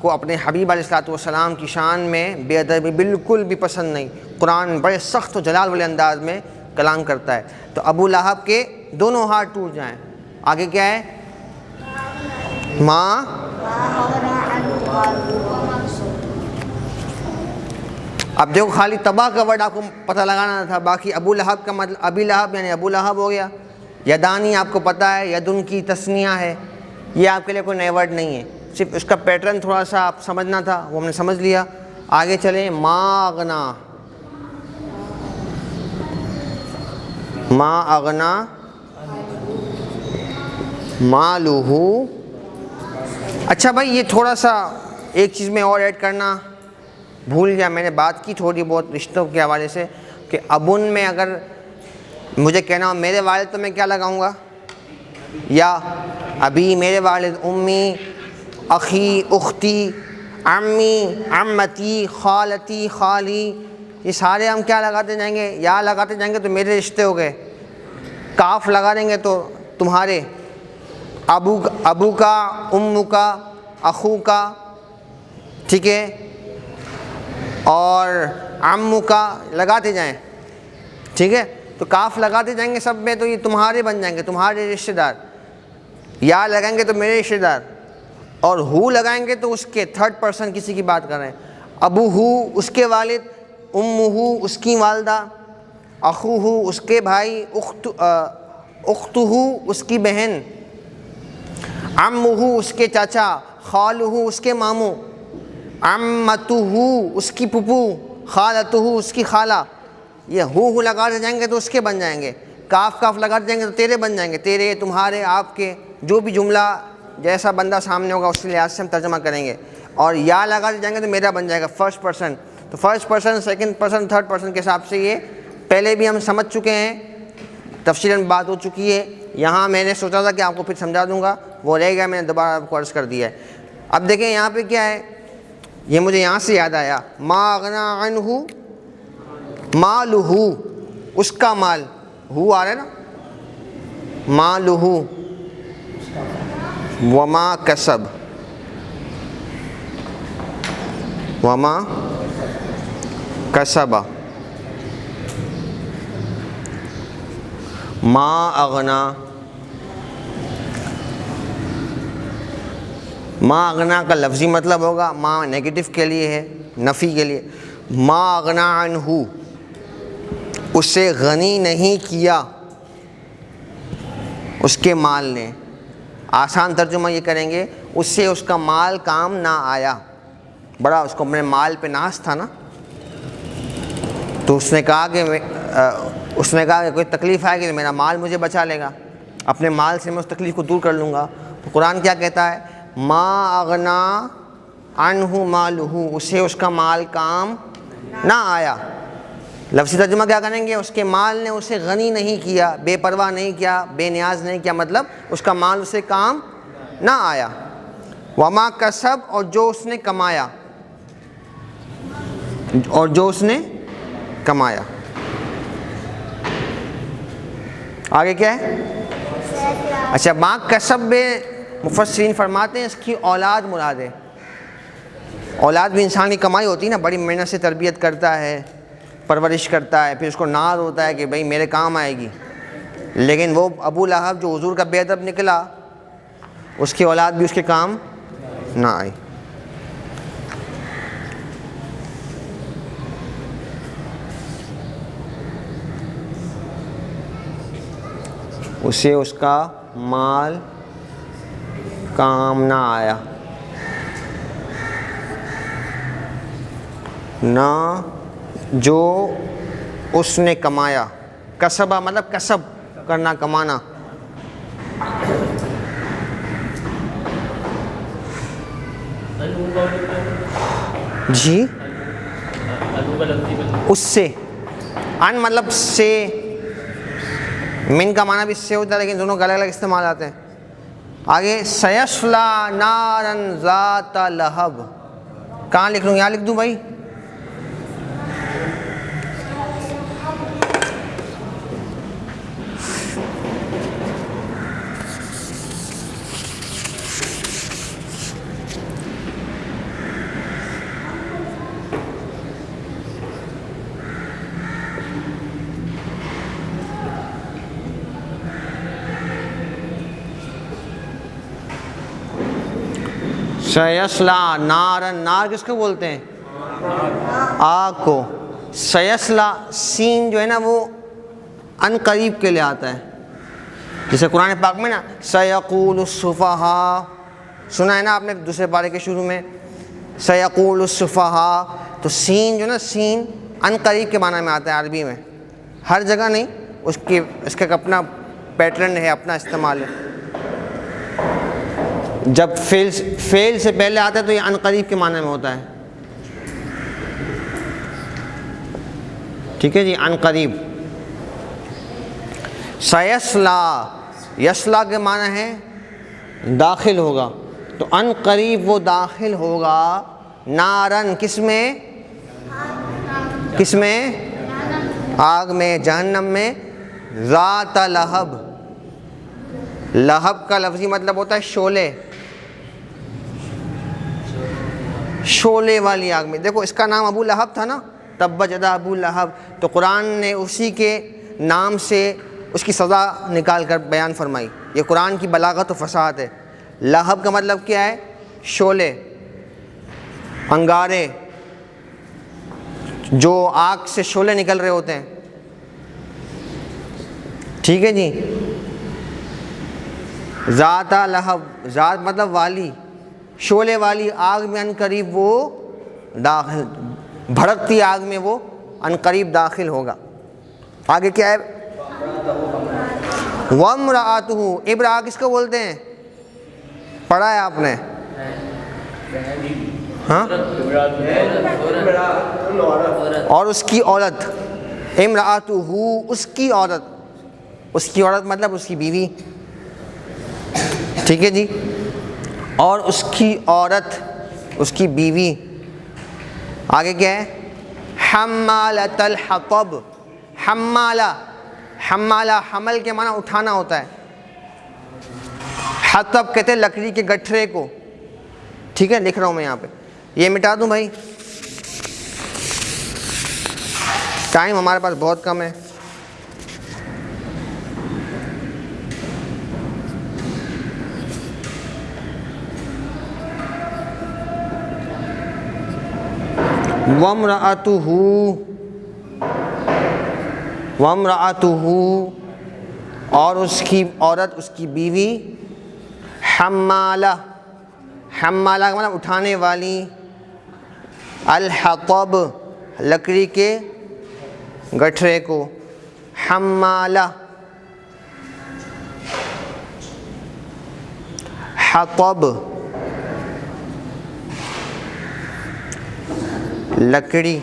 کو اپنے حبیب علیہ الصلوۃ والسلام کی شان میں بے ادبی بالکل بھی پسند نہیں. قرآن بڑے سخت و جلال والے انداز میں کلام کرتا ہے. تو ابو لہب کے دونوں ہاتھ ٹوٹ جائیں. آگے کیا ہے؟ ماں اب دیکھو خالی تباہ کا ورڈ آپ کو پتہ لگانا تھا، باقی ابو لہب کا مطلب ابی لہب یعنی ابو لہب ہو گیا. یدانی آپ کو پتہ ہے یدن کی تثنیہ ہے، یہ آپ کے لیے کوئی نئے ورڈ نہیں ہے، صرف اس کا پیٹرن تھوڑا سا آپ سمجھنا تھا، وہ ہم نے سمجھ لیا. آگے چلیں. ما اغنا، ما اغنا مالہ. اچھا بھائی یہ تھوڑا سا ایک چیز میں اور ایڈ کرنا بھول گیا، میں نے بات کی تھوڑی بہت رشتوں کے حوالے سے کہ ابن میں اگر مجھے کہنا ہو میرے والد تو میں کیا لگاؤں گا؟ یا ابھی میرے والد، امی، اخی، اختی، عمی، عمتی، خالتی، خالی، یہ سارے ہم کیا لگاتے جائیں گے؟ یا لگاتے جائیں گے تو میرے رشتے ہو گئے. کاف لگا دیں گے تو تمہارے، ابو کا، امو کا، اخو کا، ٹھیک ہے، اور عمو کا لگاتے جائیں، ٹھیک ہے. تو کاف لگاتے جائیں گے سب میں تو یہ تمہارے بن جائیں گے، تمہارے رشتہ دار. یا لگائیں گے تو میرے رشتہ دار، اور ہو لگائیں گے تو اس کے تھرڈ پرسن کسی کی بات کر رہے ہیں. ابو ہو اس کے والد، امہ اس کی والدہ، اخو ہو اس کے بھائی، اخت ہو اس کی بہن، عمہ اس کے چاچا، خالہ اس کے ماموں، عمتہ اس کی پھپھو، خالتہ اس کی خالہ. یہ ہو لگاتے جائیں گے تو اس کے بن جائیں گے. کاف کاف لگاتے جائیں گے تو تیرے بن جائیں گے، تیرے، تمہارے، آپ کے، جو بھی جملہ جیسا بندہ سامنے ہوگا اس کے لحاظ سے ہم ترجمہ کریں گے. اور یا لگاتے جائیں گے تو میرا بن جائے گا فرسٹ پرسن. تو first person, second person, third person کے حساب سے یہ پہلے بھی ہم سمجھ چکے ہیں، تفصیلاً بات ہو چکی ہے. یہاں میں نے سوچا تھا کہ آپ کو پھر سمجھا دوں گا، وہ رہ گیا، میں نے دوبارہ آپ کو عرض کر دیا ہے. اب دیکھیں یہاں پہ کیا ہے، یہ مجھے یہاں سے یاد آیا. ما اغنا عنہ مالہ، اس کا مال، ہو آ رہا ہے نا، مالہ وما کسب، وما کسب. ما اغنا، ما اغنا کا لفظی مطلب ہوگا، ما نیگیٹو کے لیے ہے، نفی کے لیے. ما اغنا عنہ، اس سے غنی نہیں کیا اس کے مال نے. آسان ترجمہ یہ کریں گے، اس سے اس کا مال کام نہ آیا. بڑا اس کو اپنے مال پہ ناز تھا نا، تو اس نے کہا کہ کوئی تکلیف آئے گی تو میرا مال مجھے بچا لے گا، اپنے مال سے میں اس تکلیف کو دور کر لوں گا. تو قرآن کیا کہتا ہے؟ ما اغنا عنہ مالہ، اس سے اس کا مال کام نہ آیا. لفظی ترجمہ کیا کریں گے؟ اس کے مال نے اسے غنی نہیں کیا، بے پرواہ نہیں کیا، بے نیاز نہیں کیا، مطلب اس کا مال اسے کام نہ آیا. وما کسب، اور جو اس نے کمایا، اور جو اس نے کمایا. آگے کیا ہے؟ اچھا، ما کسب میں مفسرین فرماتے ہیں اس کی اولاد مراد ہے. اولاد بھی انسان کی کمائی ہوتی ہے نا، بڑی محنت سے تربیت کرتا ہے، پرورش کرتا ہے، پھر اس کو ناز ہوتا ہے کہ بھئی میرے کام آئے گی. لیکن وہ ابو لہب جو حضور کا بے ادب نکلا، اس کی اولاد بھی اس کے کام نہ آئی. اسے اس کا مال کام نہ آیا، نہ جو اس نے کمایا. کسبہ مطلب کسب کرنا، کمانا. جی اس سے، ان مطلب سے، من کا معنی بھی سے ہوتا ہے لیکن دونوں کا الگ الگ استعمال آتے ہیں. آگے سیصلا نارا ذات لہب، کہاں لکھ لوں؟ یہاں لکھ دوں بھائی؟ سیسلا نارن، نار کس کو بولتے ہیں؟ آگ کو. سیسلا سین جو ہے نا وہ ان قریب کے لیے آتا ہے. جیسے قرآن پاک میں نا سیقول السفہاء سنا ہے نا آپ نے دوسرے پارے کے شروع میں، سیقول السفہاء. تو سین جو نا سین ان قریب کے معنی میں آتا ہے عربی میں، ہر جگہ نہیں، اس کا اپنا پیٹرن ہے، اپنا استعمال ہے. جب فعل سے پہلے آتا ہے تو یہ ان قریب کے معنی میں ہوتا ہے. ٹھیک ہے جی، ان قریب. سیسلا، یسلا کے معنی ہے داخل ہوگا، تو ان قریب وہ داخل ہوگا نارن، کس میں؟ کس میں؟ آگ میں، جہنم میں. ذات لہب، لہب کا لفظی مطلب ہوتا ہے شعلے، شعلے والی آگ میں. دیکھو اس کا نام ابو لہب تھا نا، تبت یدا ابو لہب، تو قرآن نے اسی کے نام سے اس کی سزا نکال کر بیان فرمائی. یہ قرآن کی بلاغت و فصاحت ہے. لہب کا مطلب کیا ہے؟ شعلے، انگارے، جو آگ سے شعلے نکل رہے ہوتے ہیں. ٹھیک ہے جی. ذات لہب، ذات مطلب والی، شعلے والی آگ میں ان قریب وہ داخل، بھڑکتی آگ میں وہ ان قریب داخل ہوگا. آگے کیا ہے؟ وَامْرَأَتُهُ، ابرا کس کو بولتے ہیں؟ پڑھا ہے آپ نے؟ ہاں، اور اس کی عورت. امرأتُهُ، اس کی عورت، اس کی عورت مطلب اس کی بیوی. ٹھیک ہے جی. اور اس کی عورت، اس کی بیوی. آگے کیا ہے؟ حمالۃ الحطب، حمالہ، حمالہ حمل کے معنی اٹھانا ہوتا ہے. حطب کہتے ہیں لکڑی کے گٹھرے کو. ٹھیک ہے، لکھ رہا ہوں میں یہاں پہ، یہ مٹا دوں بھائی، ٹائم ہمارے پاس بہت کم ہے. وَامْرَأَتُهُ، وَامْرَأَتُهُ، اور اس کی عورت، اس کی بیوی. حمالہ، حمالہ کا مطلب اٹھانے والی. الحطب، لکڑی کے گٹھرے کو. حمالہ، حطب، لکڑی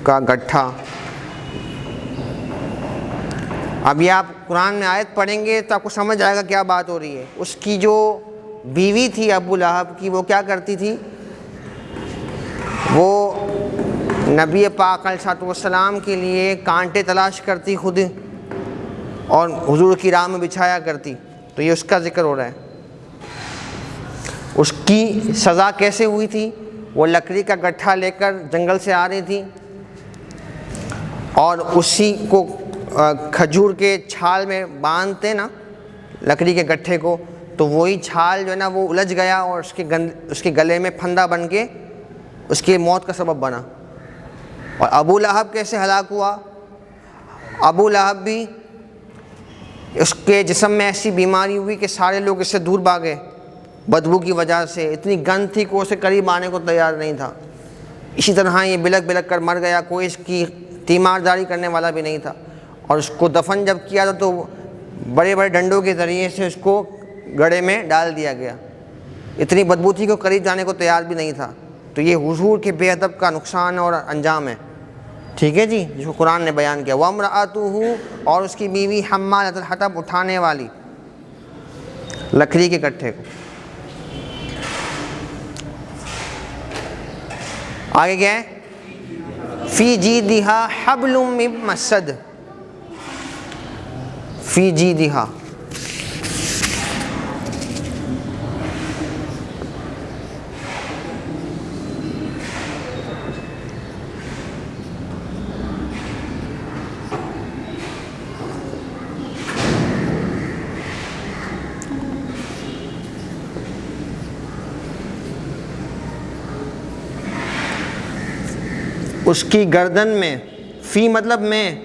کا گٹھا. اب یہ آپ قرآن میں آیت پڑھیں گے تو آپ کو سمجھ آئے گا کیا بات ہو رہی ہے. اس کی جو بیوی تھی ابو لہب کی، وہ کیا کرتی تھی؟ وہ نبی پاک علیہ السلام کے لیے کانٹے تلاش کرتی خود، اور حضور کی راہ میں بچھایا کرتی. تو یہ اس کا ذکر ہو رہا ہے. اس کی سزا کیسے ہوئی تھی؟ وہ لکڑی کا گٹھا لے کر جنگل سے آ رہی تھی، اور اسی کو کھجور کے چھال میں باندھتے نا لکڑی کے گٹھے کو، تو وہی چھال جو ہے نا وہ الجھ گیا اور اس کے گلے میں پھندا بن کے اس کی موت کا سبب بنا. اور ابو لہب کیسے ہلاک ہوا؟ ابو لہب بھی، اس کے جسم میں ایسی بیماری ہوئی کہ سارے لوگ اس سے دور بھاگے بدبو کی وجہ سے. اتنی گند تھی کہ اسے قریب آنے کو تیار نہیں تھا. اسی طرح یہ بلک بلک کر مر گیا، کوئی اس کی تیمارداری کرنے والا بھی نہیں تھا. اور اس کو دفن جب کیا تھا تو بڑے بڑے ڈنڈوں کے ذریعے سے اس کو گڑھے میں ڈال دیا گیا. اتنی بدبو تھی کہ قریب جانے کو تیار بھی نہیں تھا. تو یہ حضور کے بے ادب کا نقصان اور انجام ہے. ٹھیک ہے جی، جو قرآن نے بیان کیا. وَامْرَأَتُهُ، اور اس کی بیوی. حمالۃ الحطب، اٹھانے والی لکڑی کے گٹھے کو. آگے کیا ہے؟ فی جیدہا حبل من مسد، فی جیدہا، اس کی گردن میں، فی مطلب میں،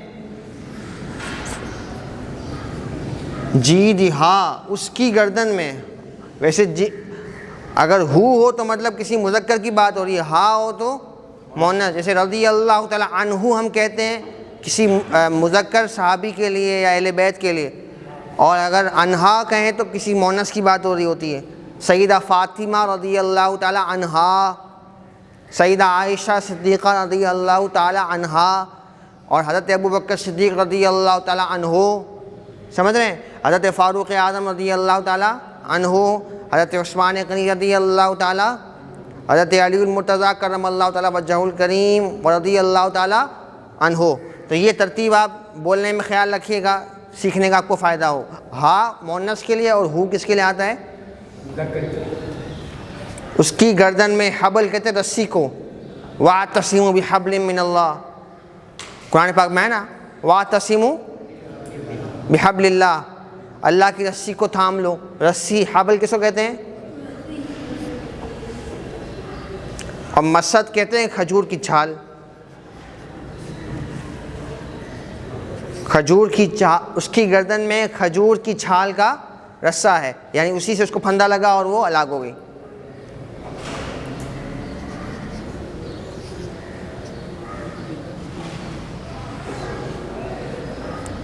جی ہاں اس کی گردن میں. ویسے جی اگر ہو تو مطلب کسی مذکر کی بات ہو رہی ہے، ہا ہو تو مؤنث. جیسے رضی اللہ تعالیٰ عنہ ہم کہتے ہیں کسی مذکر صحابی کے لیے یا اہل بیت کے لیے، اور اگر عنہا کہیں تو کسی مؤنث کی بات ہو رہی ہوتی ہے. سیدہ فاطمہ رضی اللہ تعالیٰ عنہا، سیدہ عائشہ صدیقہ رضی اللہ تعالیٰ عنہا، اور حضرت ابوبکر صدیق رضی اللہ تعالیٰ عنہ. سمجھ رہے ہیں؟ حضرت فاروق اعظم رضی اللہ تعالیٰ عنہ، حضرت عثمان غنی رضی اللہ تعالیٰ، حضرت علی المرتضیٰ کرم اللہ تعالیٰ وجہہ الکریم رضی اللہ تعالیٰ عنہ. تو یہ ترتیب آپ بولنے میں خیال رکھیے گا، سیکھنے کا آپ کو فائدہ ہو. ہا مؤنث کے لیے اور ہو کس کے لیے آتا ہے؟ اس کی گردن میں. حبل کہتے ہیں رسی کو. وَاعْتَصِمُوا بِحَبْلٍ مِّنَ اللَّهِ، قرآن پاک میں ہے نا، وَاعْتَصِمُوا بِحَبْلِ اللَّهِ، اللہ کی رسی کو تھام لو. رسی حبل کس کو کہتے ہیں؟ اور مسد کہتے ہیں کھجور کی چھال. کھجور کی اس کی گردن میں کھجور کی چھال کا رسہ ہے، یعنی اسی سے اس کو پھندا لگا اور وہ ہلاک ہو گئی.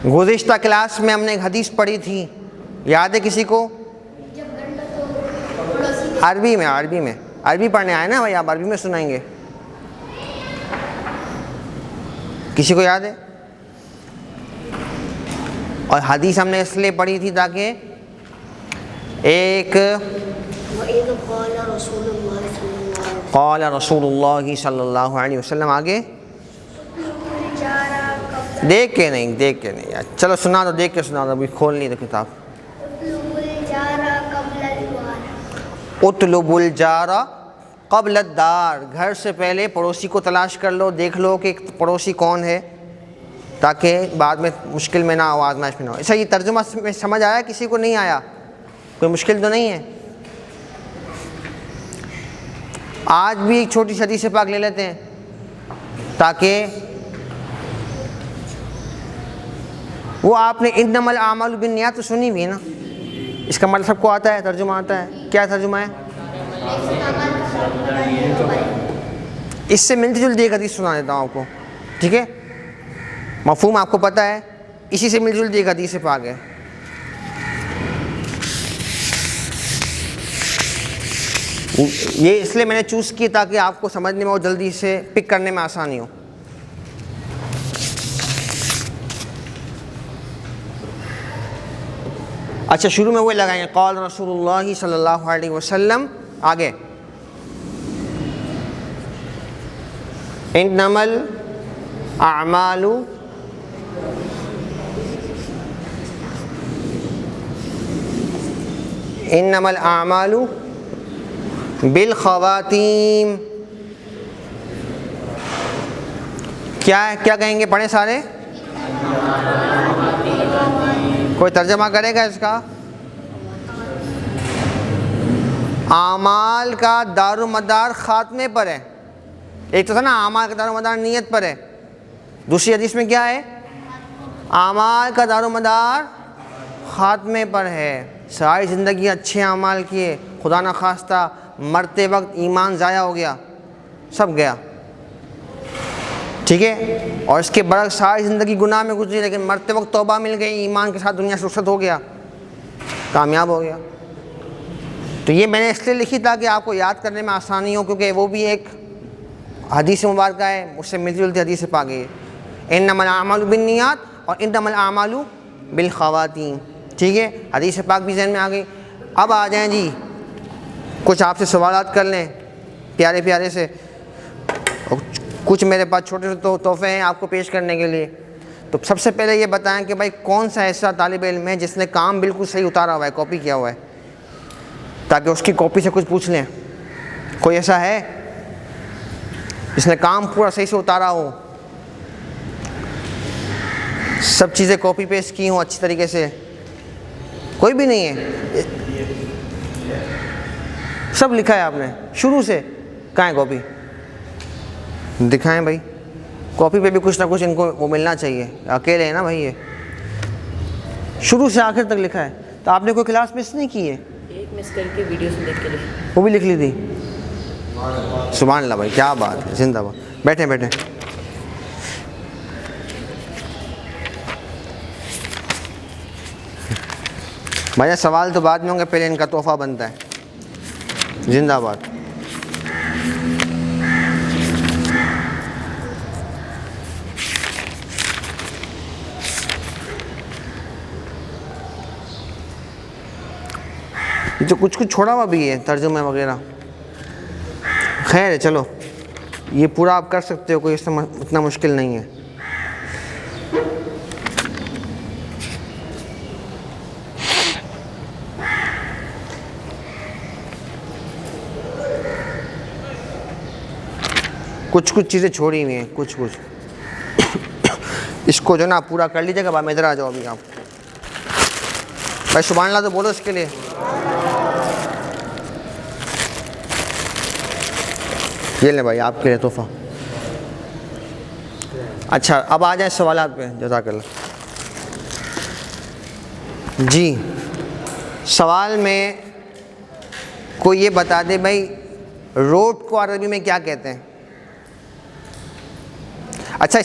گزشتہ کلاس میں ہم نے ایک حدیث پڑھی تھی، یاد ہے کسی کو؟ عربی میں عربی پڑھنے آئے نا بھائی، آپ عربی میں سنائیں گے. کسی کو یاد ہے؟ اور حدیث ہم نے اس لیے پڑھی تھی تاکہ ایک قال رسول اللہ صلی اللہ علیہ وسلم، آگے دیکھ کے نہیں یار، چلو سنا دو، دیکھ کے سنا دو، ابھی کھول نہیں دو کتاب. اطلب الجار قبل الدار، گھر سے پہلے پڑوسی کو تلاش کر لو، دیکھ لو کہ پڑوسی کون ہے، تاکہ بعد میں مشکل میں نہ ہو، آزمائش میں نہ ہو. ایسا یہ ترجمہ میں سمجھ آیا؟ کسی کو نہیں آیا؟ کوئی مشکل تو نہیں ہے؟ آج بھی ایک چھوٹی سی حدیث پاک لے لیتے ہیں تاکہ وہ آپ نے انما الاعمال بالنیات تو سنی بھی ہے نا، اس کا مطلب سب کو آتا ہے، ترجمہ آتا ہے. کیا ترجمہ ہے؟ اس سے ملتی جلتی ایک حدیث سنا دیتا ہوں آپ کو، ٹھیک ہے؟ مفہوم آپ کو پتہ ہے، اسی سے ملتی جلتی ایک حدیث پاک ہے. یہ اس لیے میں نے چوز کی تاکہ آپ کو سمجھنے میں اور جلدی سے پک کرنے میں آسانی ہو. اچھا شروع میں وہ لگائیں گے قال رسول اللہ صلی اللہ علیہ وسلم. آگے انما الاعمال بالخواتیم. کیا کہیں گے؟ پڑھیں سارے. کوئی ترجمہ کرے گا اس کا؟ اعمال کا دار و مدار خاتمے پر ہے. ایک تو تھا نا اعمال کا دار و مدار نیت پر ہے، دوسری حدیث میں کیا ہے؟ اعمال کا دار و مدار خاتمے پر ہے. ساری زندگی اچھے اعمال کیے، خدا نخواستہ مرتے وقت ایمان ضائع ہو گیا، سب گیا، ٹھیک ہے؟ اور اس کے برعکس ساری زندگی گناہ میں گزری لیکن مرتے وقت توبہ مل گئی، ایمان کے ساتھ دنیا سے رخصت ہو گیا، کامیاب ہو گیا. تو یہ میں نے اس لیے لکھی تاکہ آپ کو یاد کرنے میں آسانی ہو، کیونکہ وہ بھی ایک حدیث مبارکہ ہے، اس سے ملتی جلتی حدیث پا گئی. انما الاعمال بالنیات اور انما الاعمال بالخواتیم، ٹھیک ہے؟ حدیث پاک بھی ذہن میں آ گئی. اب آ جائیں جی، کچھ آپ سے سوالات کر لیں پیارے پیارے سے. کچھ میرے پاس چھوٹے سے تحفے ہیں آپ کو پیش کرنے کے لیے. تو سب سے پہلے یہ بتائیں کہ بھائی کون سا ایسا طالب علم ہے جس نے کام بالکل صحیح اتارا ہوا ہے، کاپی کیا ہوا ہے، تاکہ اس کی کاپی سے کچھ پوچھ لیں. کوئی ایسا ہے جس نے کام پورا صحیح سے اتارا ہو، سب چیزیں کاپی پیسٹ کی ہوں اچھی طریقے سے؟ کوئی بھی نہیں ہے؟ سب لکھا ہے آپ نے شروع سے؟ کہاں ہے کاپی؟ دکھائیں بھائی. کاپی پہ بھی کچھ نہ کچھ ان کو وہ ملنا چاہیے. اکیلے ہیں نا بھائی, یہ شروع سے آخر تک لکھا ہے. تو آپ نے کوئی کلاس مس نہیں کی ہے؟ ایک مس کر کے ویڈیو سے دیکھ کے لکھی. وہ بھی لکھ لی تھی. سبحان اللہ بھائی, کیا بات ہے, زندہ باد. بیٹھیں بیٹھیں. بھائی سوال تو بعد میں ہوں گے, پہلے ان کا تحفہ بنتا ہے. زندہ باد. یہ تو کچھ چھوڑا ہوا بھی ہے, ترجمہ وغیرہ. خیر ہے, چلو یہ پورا آپ کر سکتے ہو, کوئی اس میں اتنا مشکل نہیں ہے. کچھ چیزیں چھوڑی ہوئی ہیں, کچھ اس کو جو نا پورا کر لیجیے گا. بعد میں ادھر آ جاؤ ابھی آپ. بھائی سبحان اللہ تو بولو اس کے لیے. یہ لیں بھائی آپ کے لیے تحفہ. اچھا اب آ جائیں سوالات پہ. جزاک اللہ. جی سوال میں کوئی یہ بتا دے بھائی روڈ کو عربی میں کیا کہتے ہیں؟ اچھا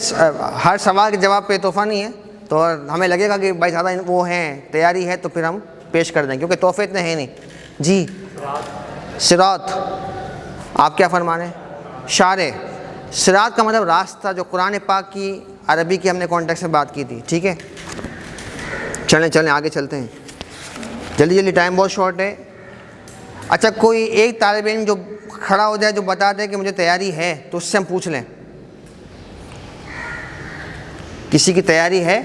ہر سوال کے جواب پہ تحفہ نہیں ہے, تو ہمیں لگے گا کہ بھائی زیادہ وہ ہیں, تیاری ہے, تو پھر ہم پیش کر دیں, کیونکہ تحفے اتنے ہیں نہیں. جی صراط, آپ کیا فرمانے؟ شارع. صراط کا مطلب راستہ, جو قرآن پاک کی عربی کی ہم نے کانٹیکس میں بات کی تھی. ٹھیک ہے, چلیں آگے چلتے ہیں. جلدی ٹائم بہت شارٹ ہے. اچھا کوئی ایک طالب علم جو کھڑا ہو جائے, جو بتا دے کہ مجھے تیاری ہے, تو اس سے ہم پوچھ لیں. کسی کی تیاری ہے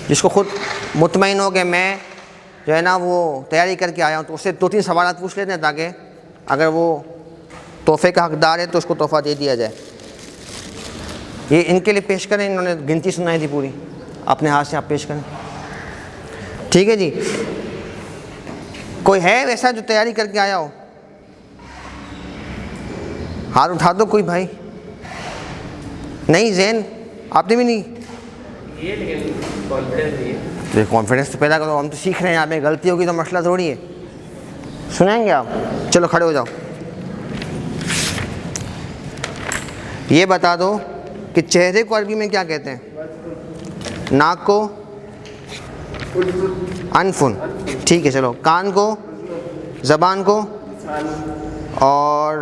جس کو خود مطمئن ہو کہ میں جو ہے نا وہ تیاری کر کے آیا ہوں, تو اس سے 2-3 سوالات پوچھ لیتے ہیں, تاکہ اگر وہ تحفے کا حقدار ہے تو اس کو تحفہ دے دیا جائے. یہ ان کے لیے پیش کریں, انہوں نے گنتی سنائی تھی پوری, اپنے ہاتھ سے آپ پیش کریں. ٹھیک ہے جی. کوئی ہے ویسا جو تیاری کر کے آیا ہو؟ ہاتھ اٹھا دو کوئی بھائی. نہیں زین, آپ نے بھی نہیں؟ یہ لیکن کانفیڈنس نہیں ہے. کانفیڈنس تو پیدا کرو, ہم تو سیکھ رہے ہیں. آپ میں غلطی ہوگی تو مسئلہ تھوڑی ہے. سنائیں گے آپ؟ چلو کھڑے ہو جاؤ. یہ بتا دو کہ چہرے کو عربی میں کیا کہتے ہیں؟ ناک کو انفن. ٹھیک ہے چلو. کان کو, زبان کو, اور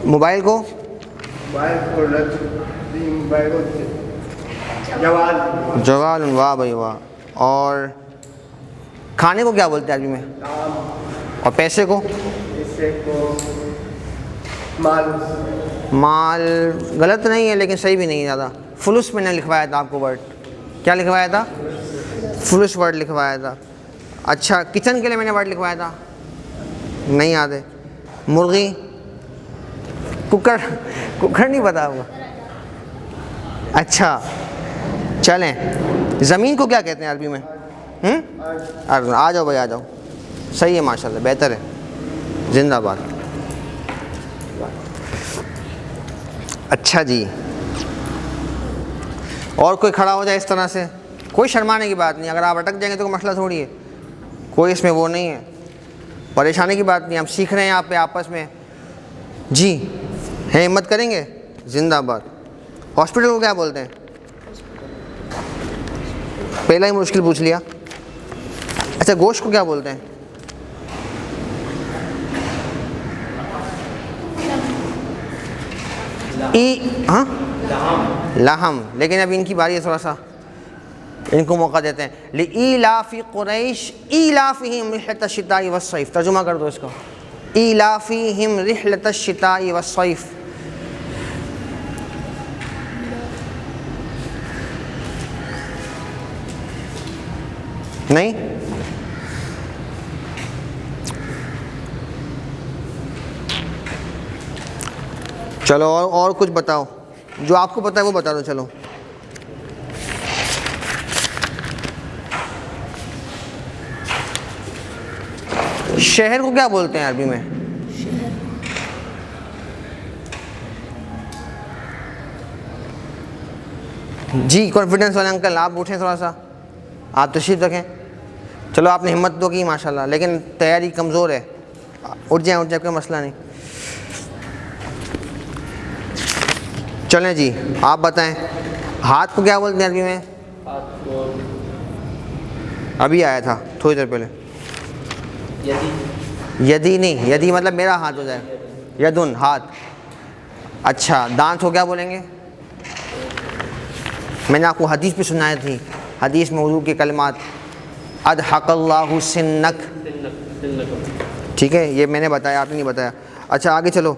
موبائل کو جوال. واہ بھائی واہ. اور کھانے کو کیا بولتے ہیں عربی میں؟ اور پیسے کو؟ مال غلط نہیں ہے لیکن صحیح بھی نہیں ہے زیادہ. فلوس میں نے لکھوایا تھا آپ کو ورڈ. کیا لکھوایا تھا؟ فلوس ورڈ لکھوایا تھا. اچھا کچن کے لیے میں نے ورڈ لکھوایا تھا, نہیں یاد ہے. مرغی, کوکر نہیں پتا ہوگا. اچھا چلیں. زمین کو کیا کہتے ہیں عربی میں؟ آ جاؤ بھائی, آ جاؤ. صحیح ہے ماشاء اللہ, بہتر ہے. زندہ باد. اچھا جی, اور کوئی کھڑا ہو جائے اس طرح سے. کوئی شرمانے کی بات نہیں, اگر آپ اٹک جائیں گے تو کوئی مسئلہ تھوڑی ہے, کوئی اس میں وہ نہیں ہے, پریشانی کی بات نہیں. ہم سیکھ رہے ہیں آپ پہ آپس میں. جی ہیں, ہمت کریں گے. زندہ باد. ہاسپٹل کو کیا بولتے ہیں؟ پہلا ہی مشکل پوچھ لیا. اچھا گوشت کو کیا بولتے ہیں؟ ہاں لحم. لیکن اب ان کی باری ہے, تھوڑا سا ان کو موقع دیتے ہیں. لإیلاف قریش ایلافہم رحلۃ الشتاء والصیف. ترجمہ کر دو اس کو. ایلافہم رحلۃ الشتاء والصیف. نہیں چلو اور کچھ بتاؤ, جو آپ کو پتہ ہے وہ بتا دو. چلو شہر کو کیا بولتے ہیں عربی میں؟ جی کانفیڈنس والے انکل آپ اٹھیں تھوڑا سا, آپ تشریف رکھیں. چلو آپ نے ہمت تو کی ماشاء اللہ, لیکن تیاری کمزور ہے. اٹھ جائیں کوئی مسئلہ نہیں. چلیں جی آپ بتائیں ہاتھ کو کیا بولتے ہیں عربی میں؟ ہاتھ کو ابھی آیا تھا تھوڑی دیر پہلے. یدی. یدی نہیں, یدی مطلب میرا ہاتھ ہو جائے, یدن ہاتھ. اچھا دانت کو کیا بولیں گے؟ میں نے آپ کو حدیث پہ سنائی تھی, حدیث میں حضور کے کلمات اضحک اللہ سنک, ٹھیک ہے یہ میں نے بتایا آپ نے نہیں بتایا. اچھا آگے چلو.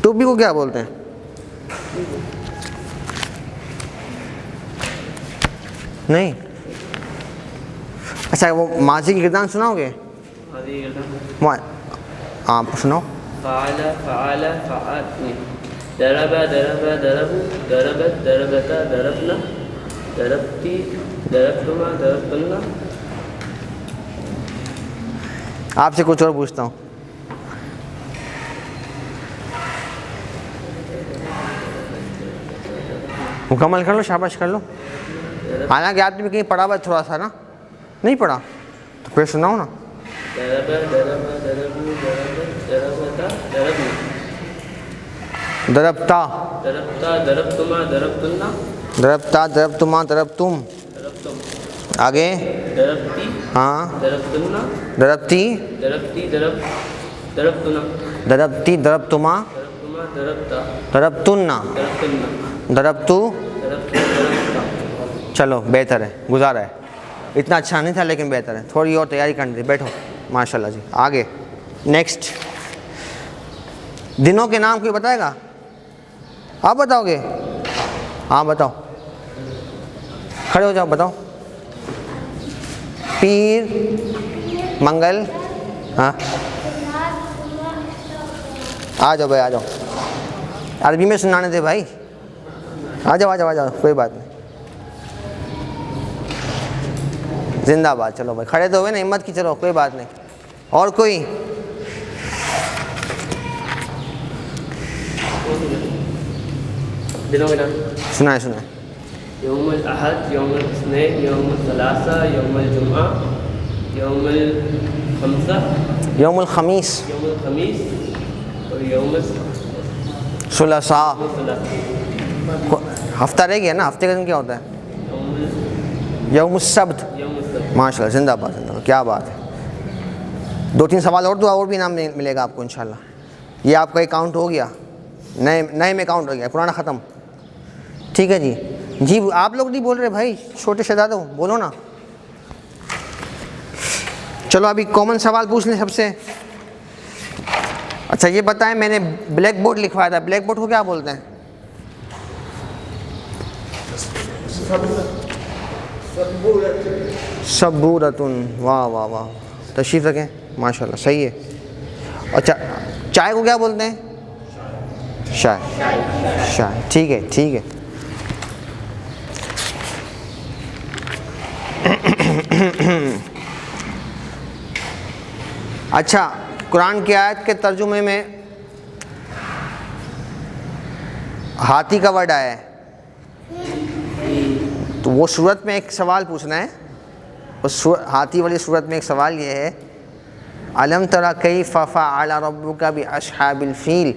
ٹوپی کو کیا بولتے ہیں؟ نہیں. اچھا وہ ماضی کی گردان سناؤ گے؟ آپ سناؤ. فعل فعل فعل. ضرب ضرب ضرب ضربت ضربتا ضربنا ضربتی ضربتما ضربتنا. آپ سے کچھ اور پوچھتا ہوں. مکمل کر لو, شاباش کر لو. حالانکہ آپ نے بھی کہیں پڑھا ہوا تھوڑا سا نا, نہیں پڑھا تو پھر سناؤ نا. ضرب ضرب ضربو ضربت ضربتا ضربنا ضربتا ضربتا ضربتما ضربتنا ضربتا ضربتما ضربتم. ضربتم. آگے ضربتی ہاں ضربتنا ضربتی ضربتی ضربتنا ضربتی ضربتما ضربتما ضربتا ضربتنا ضربتنا ضربتو. ضربتی ضربتا. چلو بہتر ہے, گزارا ہے. اتنا اچھا نہیں تھا لیکن بہتر ہے. تھوڑی اور تیاری کرنی تھی. بیٹھو ماشاء اللہ جی. آگے نیکسٹ. دنوں کے نام کوئی بتائے گا؟ آپ بتاؤ گے؟ ہاں بتاؤ, کھڑے ہو جاؤ بتاؤ. پیر, منگل, ہاں آ جاؤ بھائی آ جاؤ. عربی میں سنانے تھے بھائی, آ جاؤ آ جاؤ آ جاؤ, کوئی بات نہیں. زندہ باد. چلو بھائی کھڑے تو ہوئے نا, ہمت کی, چلو کوئی بات نہیں. اور کوئی؟ دنوں کے نام سنائے سنائے. یوم الاحد, یوم الاثنین, یوم الثلاثہ, یوم الجمعہ, یوم الخمسہ, یوم الخمیس, یوم الخمیس اور یوم ثلاثاء. الثلاثہ. ہفتہ رہ گیا نا, ہفتے کا دن کیا ہوتا ہے؟ یوم السبت. یوم السبت. ماشاء اللہ زندہ باد زندہ باد, کیا بات ہے. 2-3 سوال اور دو, اور بھی نام ملے گا آپ کو انشاءاللہ. یہ آپ کا اکاؤنٹ ہو گیا, نئے میں اکاؤنٹ ہو گیا, پرانا ختم. ٹھیک ہے جی. جی آپ لوگ نہیں بول رہے بھائی, چھوٹے شہزادوں بولو نا. چلو ابھی کامن سوال پوچھ لیں سب سے. اچھا یہ بتائیں, میں نے بلیک بورڈ لکھوایا تھا, بلیک بورڈ کو کیا بولتے ہیں؟ سبورتن. واہ واہ واہ, تشریف رکھیں ماشاء اللہ, صحیح ہے. اچھا چائے کو کیا بولتے ہیں؟ چائے. چائے, ٹھیک ہے ٹھیک ہے. اچھا قرآن کی آیت کے ترجمے میں ہاتھی کا ورڈ آیا ہے, تو وہ صورت میں ایک سوال پوچھنا ہے. اس ہاتھی والی صورت میں ایک سوال یہ ہے, الم تری کیف فعل ربک باصحاب الفیل.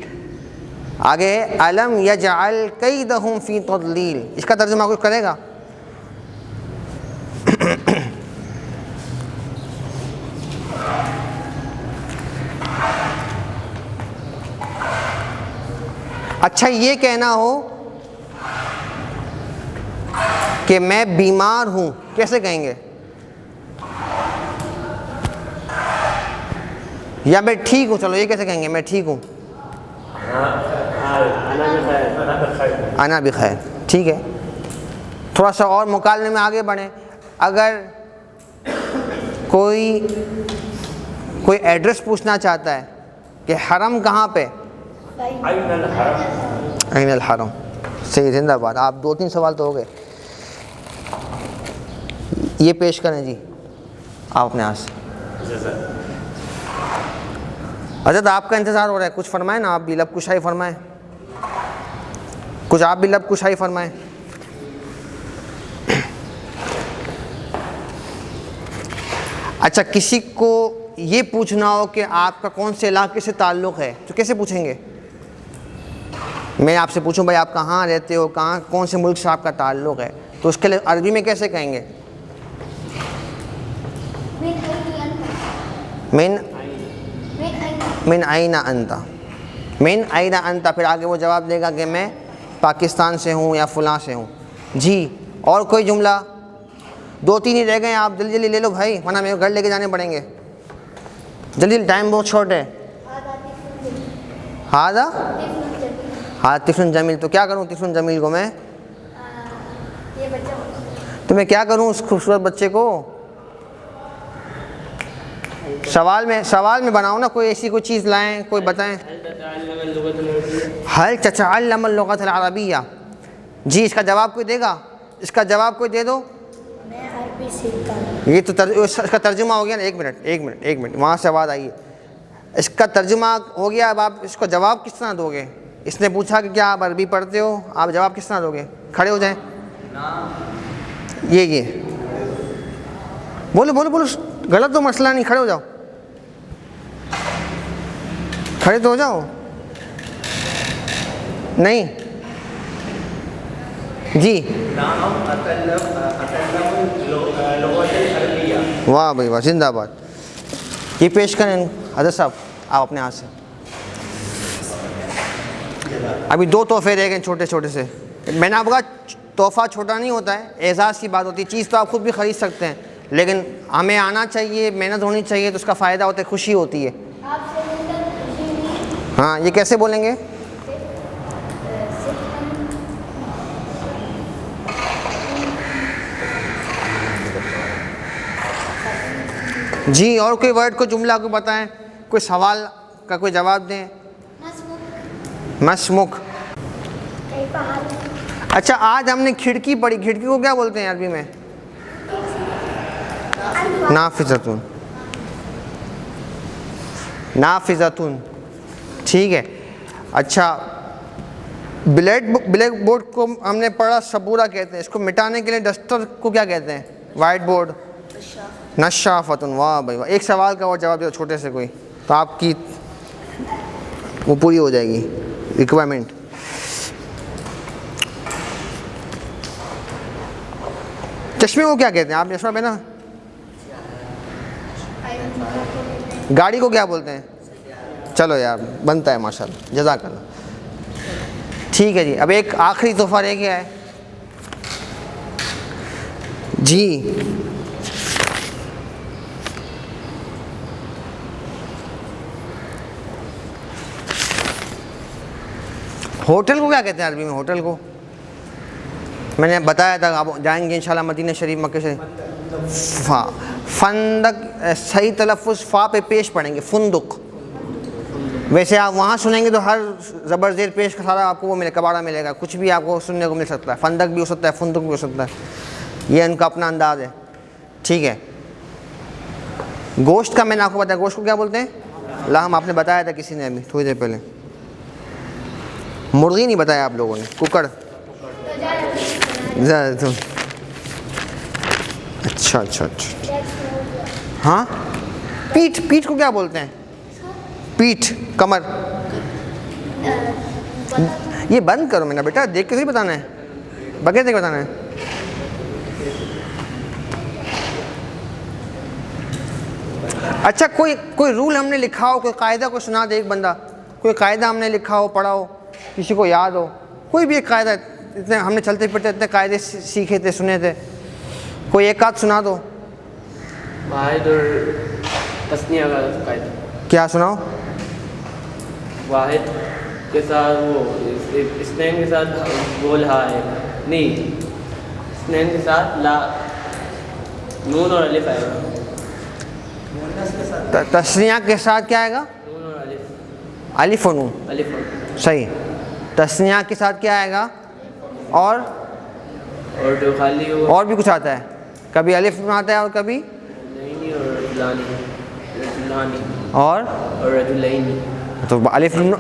آگے الم یجعل کیدہم فی تضلیل. اس کا ترجمہ کوئی کرے گا؟ اچھا یہ کہنا ہو کہ میں بیمار ہوں, کیسے کہیں گے؟ یا میں ٹھیک ہوں, چلو یہ کیسے کہیں گے میں ٹھیک ہوں؟ انا بخیر. ٹھیک ہے, تھوڑا سا اور مکالمے میں آگے بڑھیں. اگر کوئی ایڈریس پوچھنا چاہتا ہے کہ حرم کہاں پہ؟ عین الحرم. صحیح, زندہ باد. آپ 2-3 سوال تو ہو گئے. یہ پیش کریں جی آپ اپنے ہاتھ سے. حضرت آپ کا انتظار ہو رہا ہے, کچھ فرمائیں نا آپ بھی, لب کشائی فرمائیں. کچھ آپ بھی لب کشائی فرمائیں. اچھا کسی کو یہ پوچھنا ہو کہ آپ کا کون سے علاقے سے تعلق ہے تو کیسے پوچھیں گے؟ میں آپ سے پوچھوں بھائی آپ کہاں رہتے ہو, کہاں کون سے ملک سے آپ کا تعلق ہے, تو اس کے لیے عربی میں کیسے کہیں گے؟ من این انت, من این انت. پھر آگے وہ جواب دے گا کہ میں پاکستان سے ہوں یا فلاں سے ہوں. جی اور کوئی جملہ؟ 2-3 ہی رہ گئے ہیں, آپ جلدی جلدی لے لو بھائی ورنہ میرے گھر لے کے جانے پڑیں گے. جلدی, ٹائم بہت شارٹ ہے. ہاذا طفل جمیل. تو کیا کروں طفل جمیل کو میں؟ تو میں کیا کروں اس خوبصورت بچے کو؟ سوال میں بناؤ نا, کوئی ایسی کوئی چیز لائیں, کوئی بتائیں. هل تتعلم اللغة العربية. جی اس کا جواب کوئی دے گا؟ اس کا جواب کوئی دے دو. میں عربی سیکھتا ہوں. یہ تو اس کا ترجمہ ہو گیا نا. ایک منٹ وہاں سے آواز آئی ہے. اس کا ترجمہ ہو گیا, اب آپ اس کو جواب کس طرح دو گے؟ اس نے پوچھا کہ کیا آپ عربی پڑھتے ہو, آپ جواب کس طرح دو گے؟ کھڑے ہو جائیں. یہ بولو غلط تو مسئلہ نہیں, کھڑے ہو جاؤ, کھڑے تو ہو جاؤ. نہیں جی واہ بھائی واہ, زندہ باد. یہ پیش کریں حضرت صاحب آپ اپنے ہاتھ سے. ابھی 2 تحفے رہ گئے چھوٹے چھوٹے سے. میں نے آپ کا تحفہ چھوٹا نہیں ہوتا ہے, اعزاز کی بات ہوتی ہے. چیز تو آپ خود بھی خرید سکتے ہیں لیکن ہمیں آنا چاہیے, محنت ہونی چاہیے, تو اس کا فائدہ ہوتا ہے, خوشی ہوتی ہے. ہاں یہ کیسے بولیں گے؟ جی اور کوئی ورڈ کو جملہ کو بتائیں, کوئی سوال کا کوئی جواب دیں. مسمک. اچھا آج ہم نے کھڑکی پڑھی, کھڑکی کو کیا بولتے ہیں عربی میں؟ نافذتون. نافذتون ٹھیک ہے. اچھا بلیک بورڈ کو ہم نے پڑھا سبورہ کہتے ہیں, اس کو مٹانے کے لیے ڈسٹر کو کیا کہتے ہیں؟ White board. نشافتن. واہ بھائی واہ. ایک سوال کا اور جواب دے دو چھوٹے سے کوئی, تو آپ کی وہ پوری ہو جائے گی ریکوائرمنٹ. چشمے کو کیا کہتے ہیں؟ آپ نے چشمہ پہنا؟ گاڑی کو کیا بولتے ہیں؟ چلو یار بنتا ہے ماشاءاللہ, جزاک اللہ. ٹھیک ہے جی, اب ایک آخری تحفہ رہ گیا ہے. جی ہوٹل کو کیا کہتے ہیں عربی میں؟ ہوٹل کو میں نے بتایا تھا, آپ جائیں گے انشاءاللہ مدینہ شریف مکہ سے. فندق, صحیح تلفظ فا پہ پیش پڑھیں گے, فندق. ویسے آپ وہاں سنیں گے تو ہر زبر زیر پیش کا سارا آپ کو وہ ملے, کباڑا ملے گا, کچھ بھی آپ کو سننے کو مل سکتا ہے. فندق بھی ہو سکتا ہے, فندق بھی ہو سکتا ہے, یہ ان کا اپنا انداز ہے. ٹھیک ہے. گوشت کا میں نے آپ کو بتایا, گوشت کو کیا بولتے ہیں؟ لحم. آپ نے بتایا تھا کسی نے ابھی تھوڑی دیر پہلے. مرغی نہیں بتایا آپ لوگوں نے, ککڑ. اچھا ہاں. پیٹھ کو کیا بولتے ہیں؟ پیٹھ, کمر. یہ بند کرو میں نے بیٹا, دیکھ کے صحیح بتانا ہے, بغیر دیکھ بتانا ہے. اچھا کوئی رول ہم نے لکھا ہو, کوئی قاعدہ کوئی سنا دے ایک بندہ, کوئی قاعدہ ہم نے لکھا ہو, پڑھا ہو, کسی کو یاد ہو, کوئی بھی ایک قاعدہ. اتنے ہم نے چلتے پھرتے اتنے قاعدے سیکھے تھے, سنے تھے, کوئی ایک آدھ سنا دو. واحد اور تسنیہ کا قاعدہ کیا سناؤ؟ واحد کے ساتھ وہ اسنین کے ساتھ بول ہا ہے نہیں, اسنین کے ساتھ لا, نون اور الف آئے گا. تسنیہ کے ساتھ کیا آئے گا؟ نون اور الف. الف و نون. الف اور صحیح. تسنیہ کے ساتھ کیا آئے گا؟ اور جو خالی ہو اور بھی کچھ آتا ہے, کبھی الف میں آتا ہے اور کبھی نہیں, اور رجلانی اور رجلینی. تو الف نون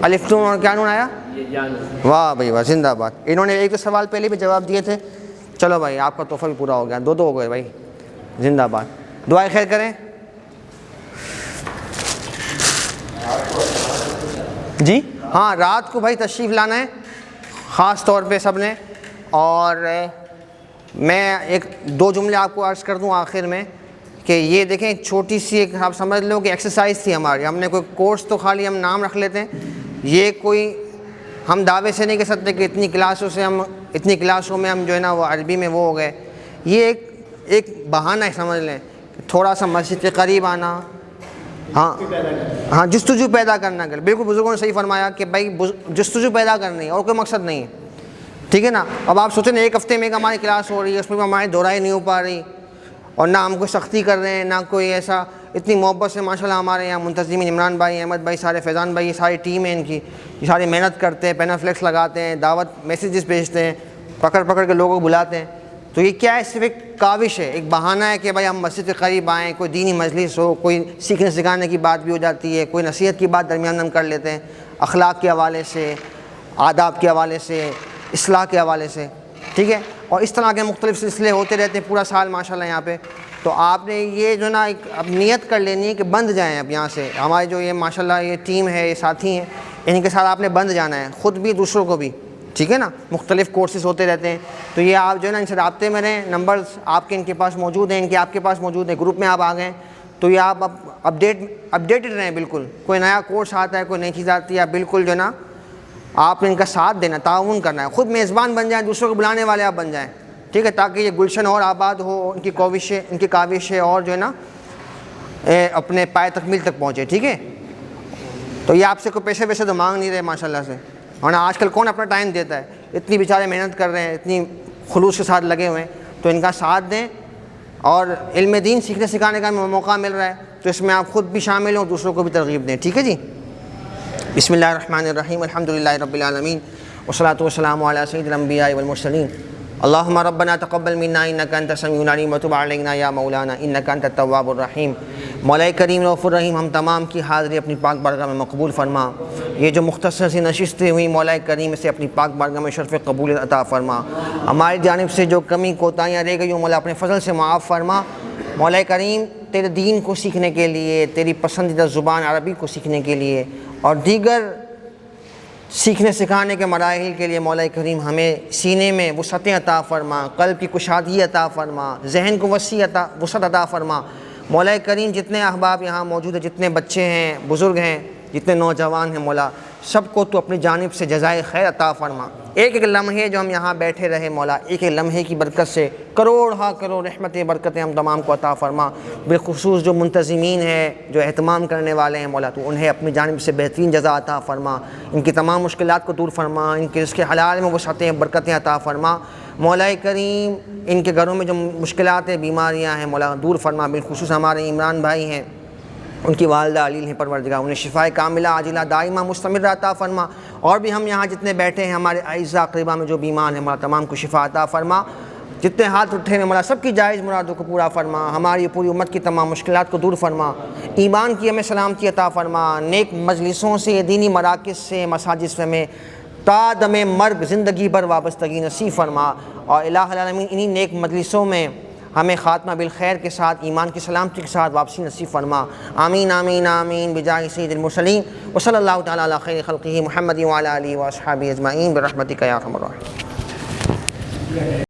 اور کیا نون آیا؟ یہ جانو. واہ بھائی واہ، زندہ باد. انہوں نے ایک تو سوال پہلے بھی جواب دیے تھے. چلو بھائی آپ کا تحفہ بھی پورا ہو گیا، دو ہو گئے بھائی. زندہ باد. دعائے خیر کریں. جی ہاں، رات کو بھائی تشریف لانا ہے خاص طور پہ سب نے. اور میں ایک دو جملے آپ کو عرض کر دوں آخر میں کہ یہ دیکھیں چھوٹی سی ایک آپ سمجھ لو کہ ایکسرسائز تھی ہماری. ہم نے کوئی کورس تو خالی ہم نام رکھ لیتے ہیں، یہ کوئی ہم دعوے سے نہیں کہہ سکتے کہ اتنی کلاسوں میں ہم جو ہے نا وہ عربی میں وہ ہو گئے. یہ ایک بہانہ ہے سمجھ لیں، تھوڑا سا مسجد کے قریب آنا. ہاں جستجو پیدا کرنا. بالکل بزرگوں نے صحیح فرمایا کہ بھائی جستجو پیدا کرنی ہے اور کوئی مقصد نہیں ہے. ٹھیک ہے نا. اب آپ سوچیں ایک ہفتے میں ایک ہماری کلاس ہو رہی ہے، اس میں ہماری دہرائی نہیں ہو پا رہی، اور نہ ہم کوئی سختی کر رہے ہیں نہ کوئی ایسا. اتنی محبت سے ماشاء اللہ ہمارے یہاں منتظمین عمران بھائی، احمد بھائی، سارے فیضان بھائی، یہ ساری ٹیم ہے ان کی، یہ ساری محنت کرتے ہیں، پینافلیکس لگاتے ہیں، دعوت میسیجز بھیجتے ہیں، پکڑ کے لوگوں کو بلاتے ہیں. تو یہ کیا ہے؟ صرف ایک کاوش ہے، ایک بہانہ ہے کہ بھائی ہم مسجد کے قریب آئیں، کوئی دینی مجلس ہو، کوئی سیکھنے سکھانے کی بات بھی ہو جاتی ہے، کوئی نصیحت کی بات درمیان ہم کر لیتے ہیں، اخلاق کے حوالے سے، آداب کے حوالے سے، اصلاح کے حوالے سے. ٹھیک ہے. اور اس طرح کے مختلف سلسلے ہوتے رہتے ہیں پورا سال ماشاءاللہ یہاں پہ. تو آپ نے یہ جو نا ایک اب نیت کر لینی ہے کہ بند جائیں اب یہاں سے. ہمارے جو یہ ماشاءاللہ یہ ٹیم ہے، یہ ساتھی ہیں، ان کے ساتھ آپ نے بند جانا ہے، خود بھی دوسروں کو بھی. ٹھیک ہے نا. مختلف کورسز ہوتے رہتے ہیں، تو یہ آپ جو ہے نا ان سے رابطے میں رہیں. نمبرز آپ کے ان کے پاس موجود ہیں، ان کے آپ کے پاس موجود ہیں. گروپ میں آپ آ گئے تو یہ آپ اب اپڈیٹڈ رہیں. بالکل کوئی نیا کورس آتا ہے، کوئی نئی چیز آتی ہے، بالکل جو ہے نا آپ نے ان کا ساتھ دینا، تعاون کرنا ہے. خود میزبان بن جائیں، دوسروں کو بلانے والے آپ بن جائیں. ٹھیک ہے. تاکہ یہ گلشن اور آباد ہو، ان کی کاوشیں اور جو ہے نا اپنے پائے تکمیل تک پہنچے. ٹھیک ہے. تو یہ آپ سے کوئی پیسے ویسے تو مانگ نہیں رہے ماشاء اللہ سے، ورنہ آج کل کون اپنا ٹائم دیتا ہے. اتنی بیچارے محنت کر رہے ہیں، اتنی خلوص کے ساتھ لگے ہوئے ہیں. تو ان کا ساتھ دیں، اور علم دین سیکھنے سکھانے کا موقع مل رہا ہے تو اس میں آپ خود بھی شامل ہوں، دوسروں کو بھی ترغیب دیں. ٹھیک ہے جی. بسم اللہ الرحمن الرحیم. الحمدللہ رب العالمین، والصلاۃ والسلام علی سید الانبیاء والمرسلین. اللہم ربنا تقبل منا انک انت السمیع العلیم وتب علینا یا مولانا انک انت التواب الرحیم. مولا کریم رؤوف الرحیم، ہم تمام کی حاضری اپنی پاک بارگاہ میں مقبول فرما. یہ جو مختصر سی نشستیں ہوئی مولا کریم سے اپنی پاک بارگاہ میں شرف قبول عطا فرما. ہماری جانب سے جو کمی کوتاہیاں رہ گئی ہوں مولا اپنے فضل سے معاف فرما. مولا کریم تیرے دین کو سیکھنے کے لیے، تیری پسندیدہ زبان عربی کو سیکھنے کے لیے اور دیگر سیکھنے سکھانے کے مراحل کے لیے مولا کریم ہمیں سینے میں وسعت عطا فرما، قلب کی کشادگی عطا فرما، ذہن کو وسعت عطا فرما. مولا کریم جتنے احباب یہاں موجود ہیں، جتنے بچے ہیں، بزرگ ہیں، جتنے نوجوان ہیں، مولا سب کو تو اپنی جانب سے جزائے خیر عطا فرما. ایک ایک لمحے جو ہم یہاں بیٹھے رہے مولا، ایک ایک لمحے کی برکت سے کروڑ رحمتیں برکتیں ہم تمام کو عطا فرما. بالخصوص جو منتظمین ہیں، جو اہتمام کرنے والے ہیں مولا، تو انہیں اپنی جانب سے بہترین جزا عطا فرما. ان کی تمام مشکلات کو دور فرما، ان کے رزق حلال میں وسعتیں برکتیں عطا فرما. مولا کریم ان کے گھروں میں جو مشکلات ہیں، بیماریاں ہیں مولا دور فرما. بالخصوص ہمارے عمران بھائی ہیں، ان کی والدہ علیل ہیں پروردگار، انہیں شفاء کاملہ عاجلہ دائمہ مستمر عطا فرما. اور بھی ہم یہاں جتنے بیٹھے ہیں، ہمارے اعزاء اقربا میں جو بیمار ہیں مولا تمام کو شفا عطا فرما. جتنے ہاتھ اٹھے ہیں مولا سب کی جائز مرادوں کو پورا فرما. ہماری پوری امت کی تمام مشکلات کو دور فرما. ایمان کی ہمیں سلامتی عطا فرما. نیک مجلسوں سے، دینی مراکز سے، مساجد میں تا دم مرگ زندگی بھر وابستگی نصیب فرما. اور الہ العالمین انہی نیک مجلسوں میں ہمیں خاتمہ بالخیر کے ساتھ، ایمان کی سلامتی کے ساتھ واپسی نصیب فرما. آمین آمین آمین بجاہ سید المرسلین وصلی اللہ تعالی علی خیر خلقہ محمد وعلی آلہ واصحابہ اجمعین برحمتک یا ارحم الراحمین.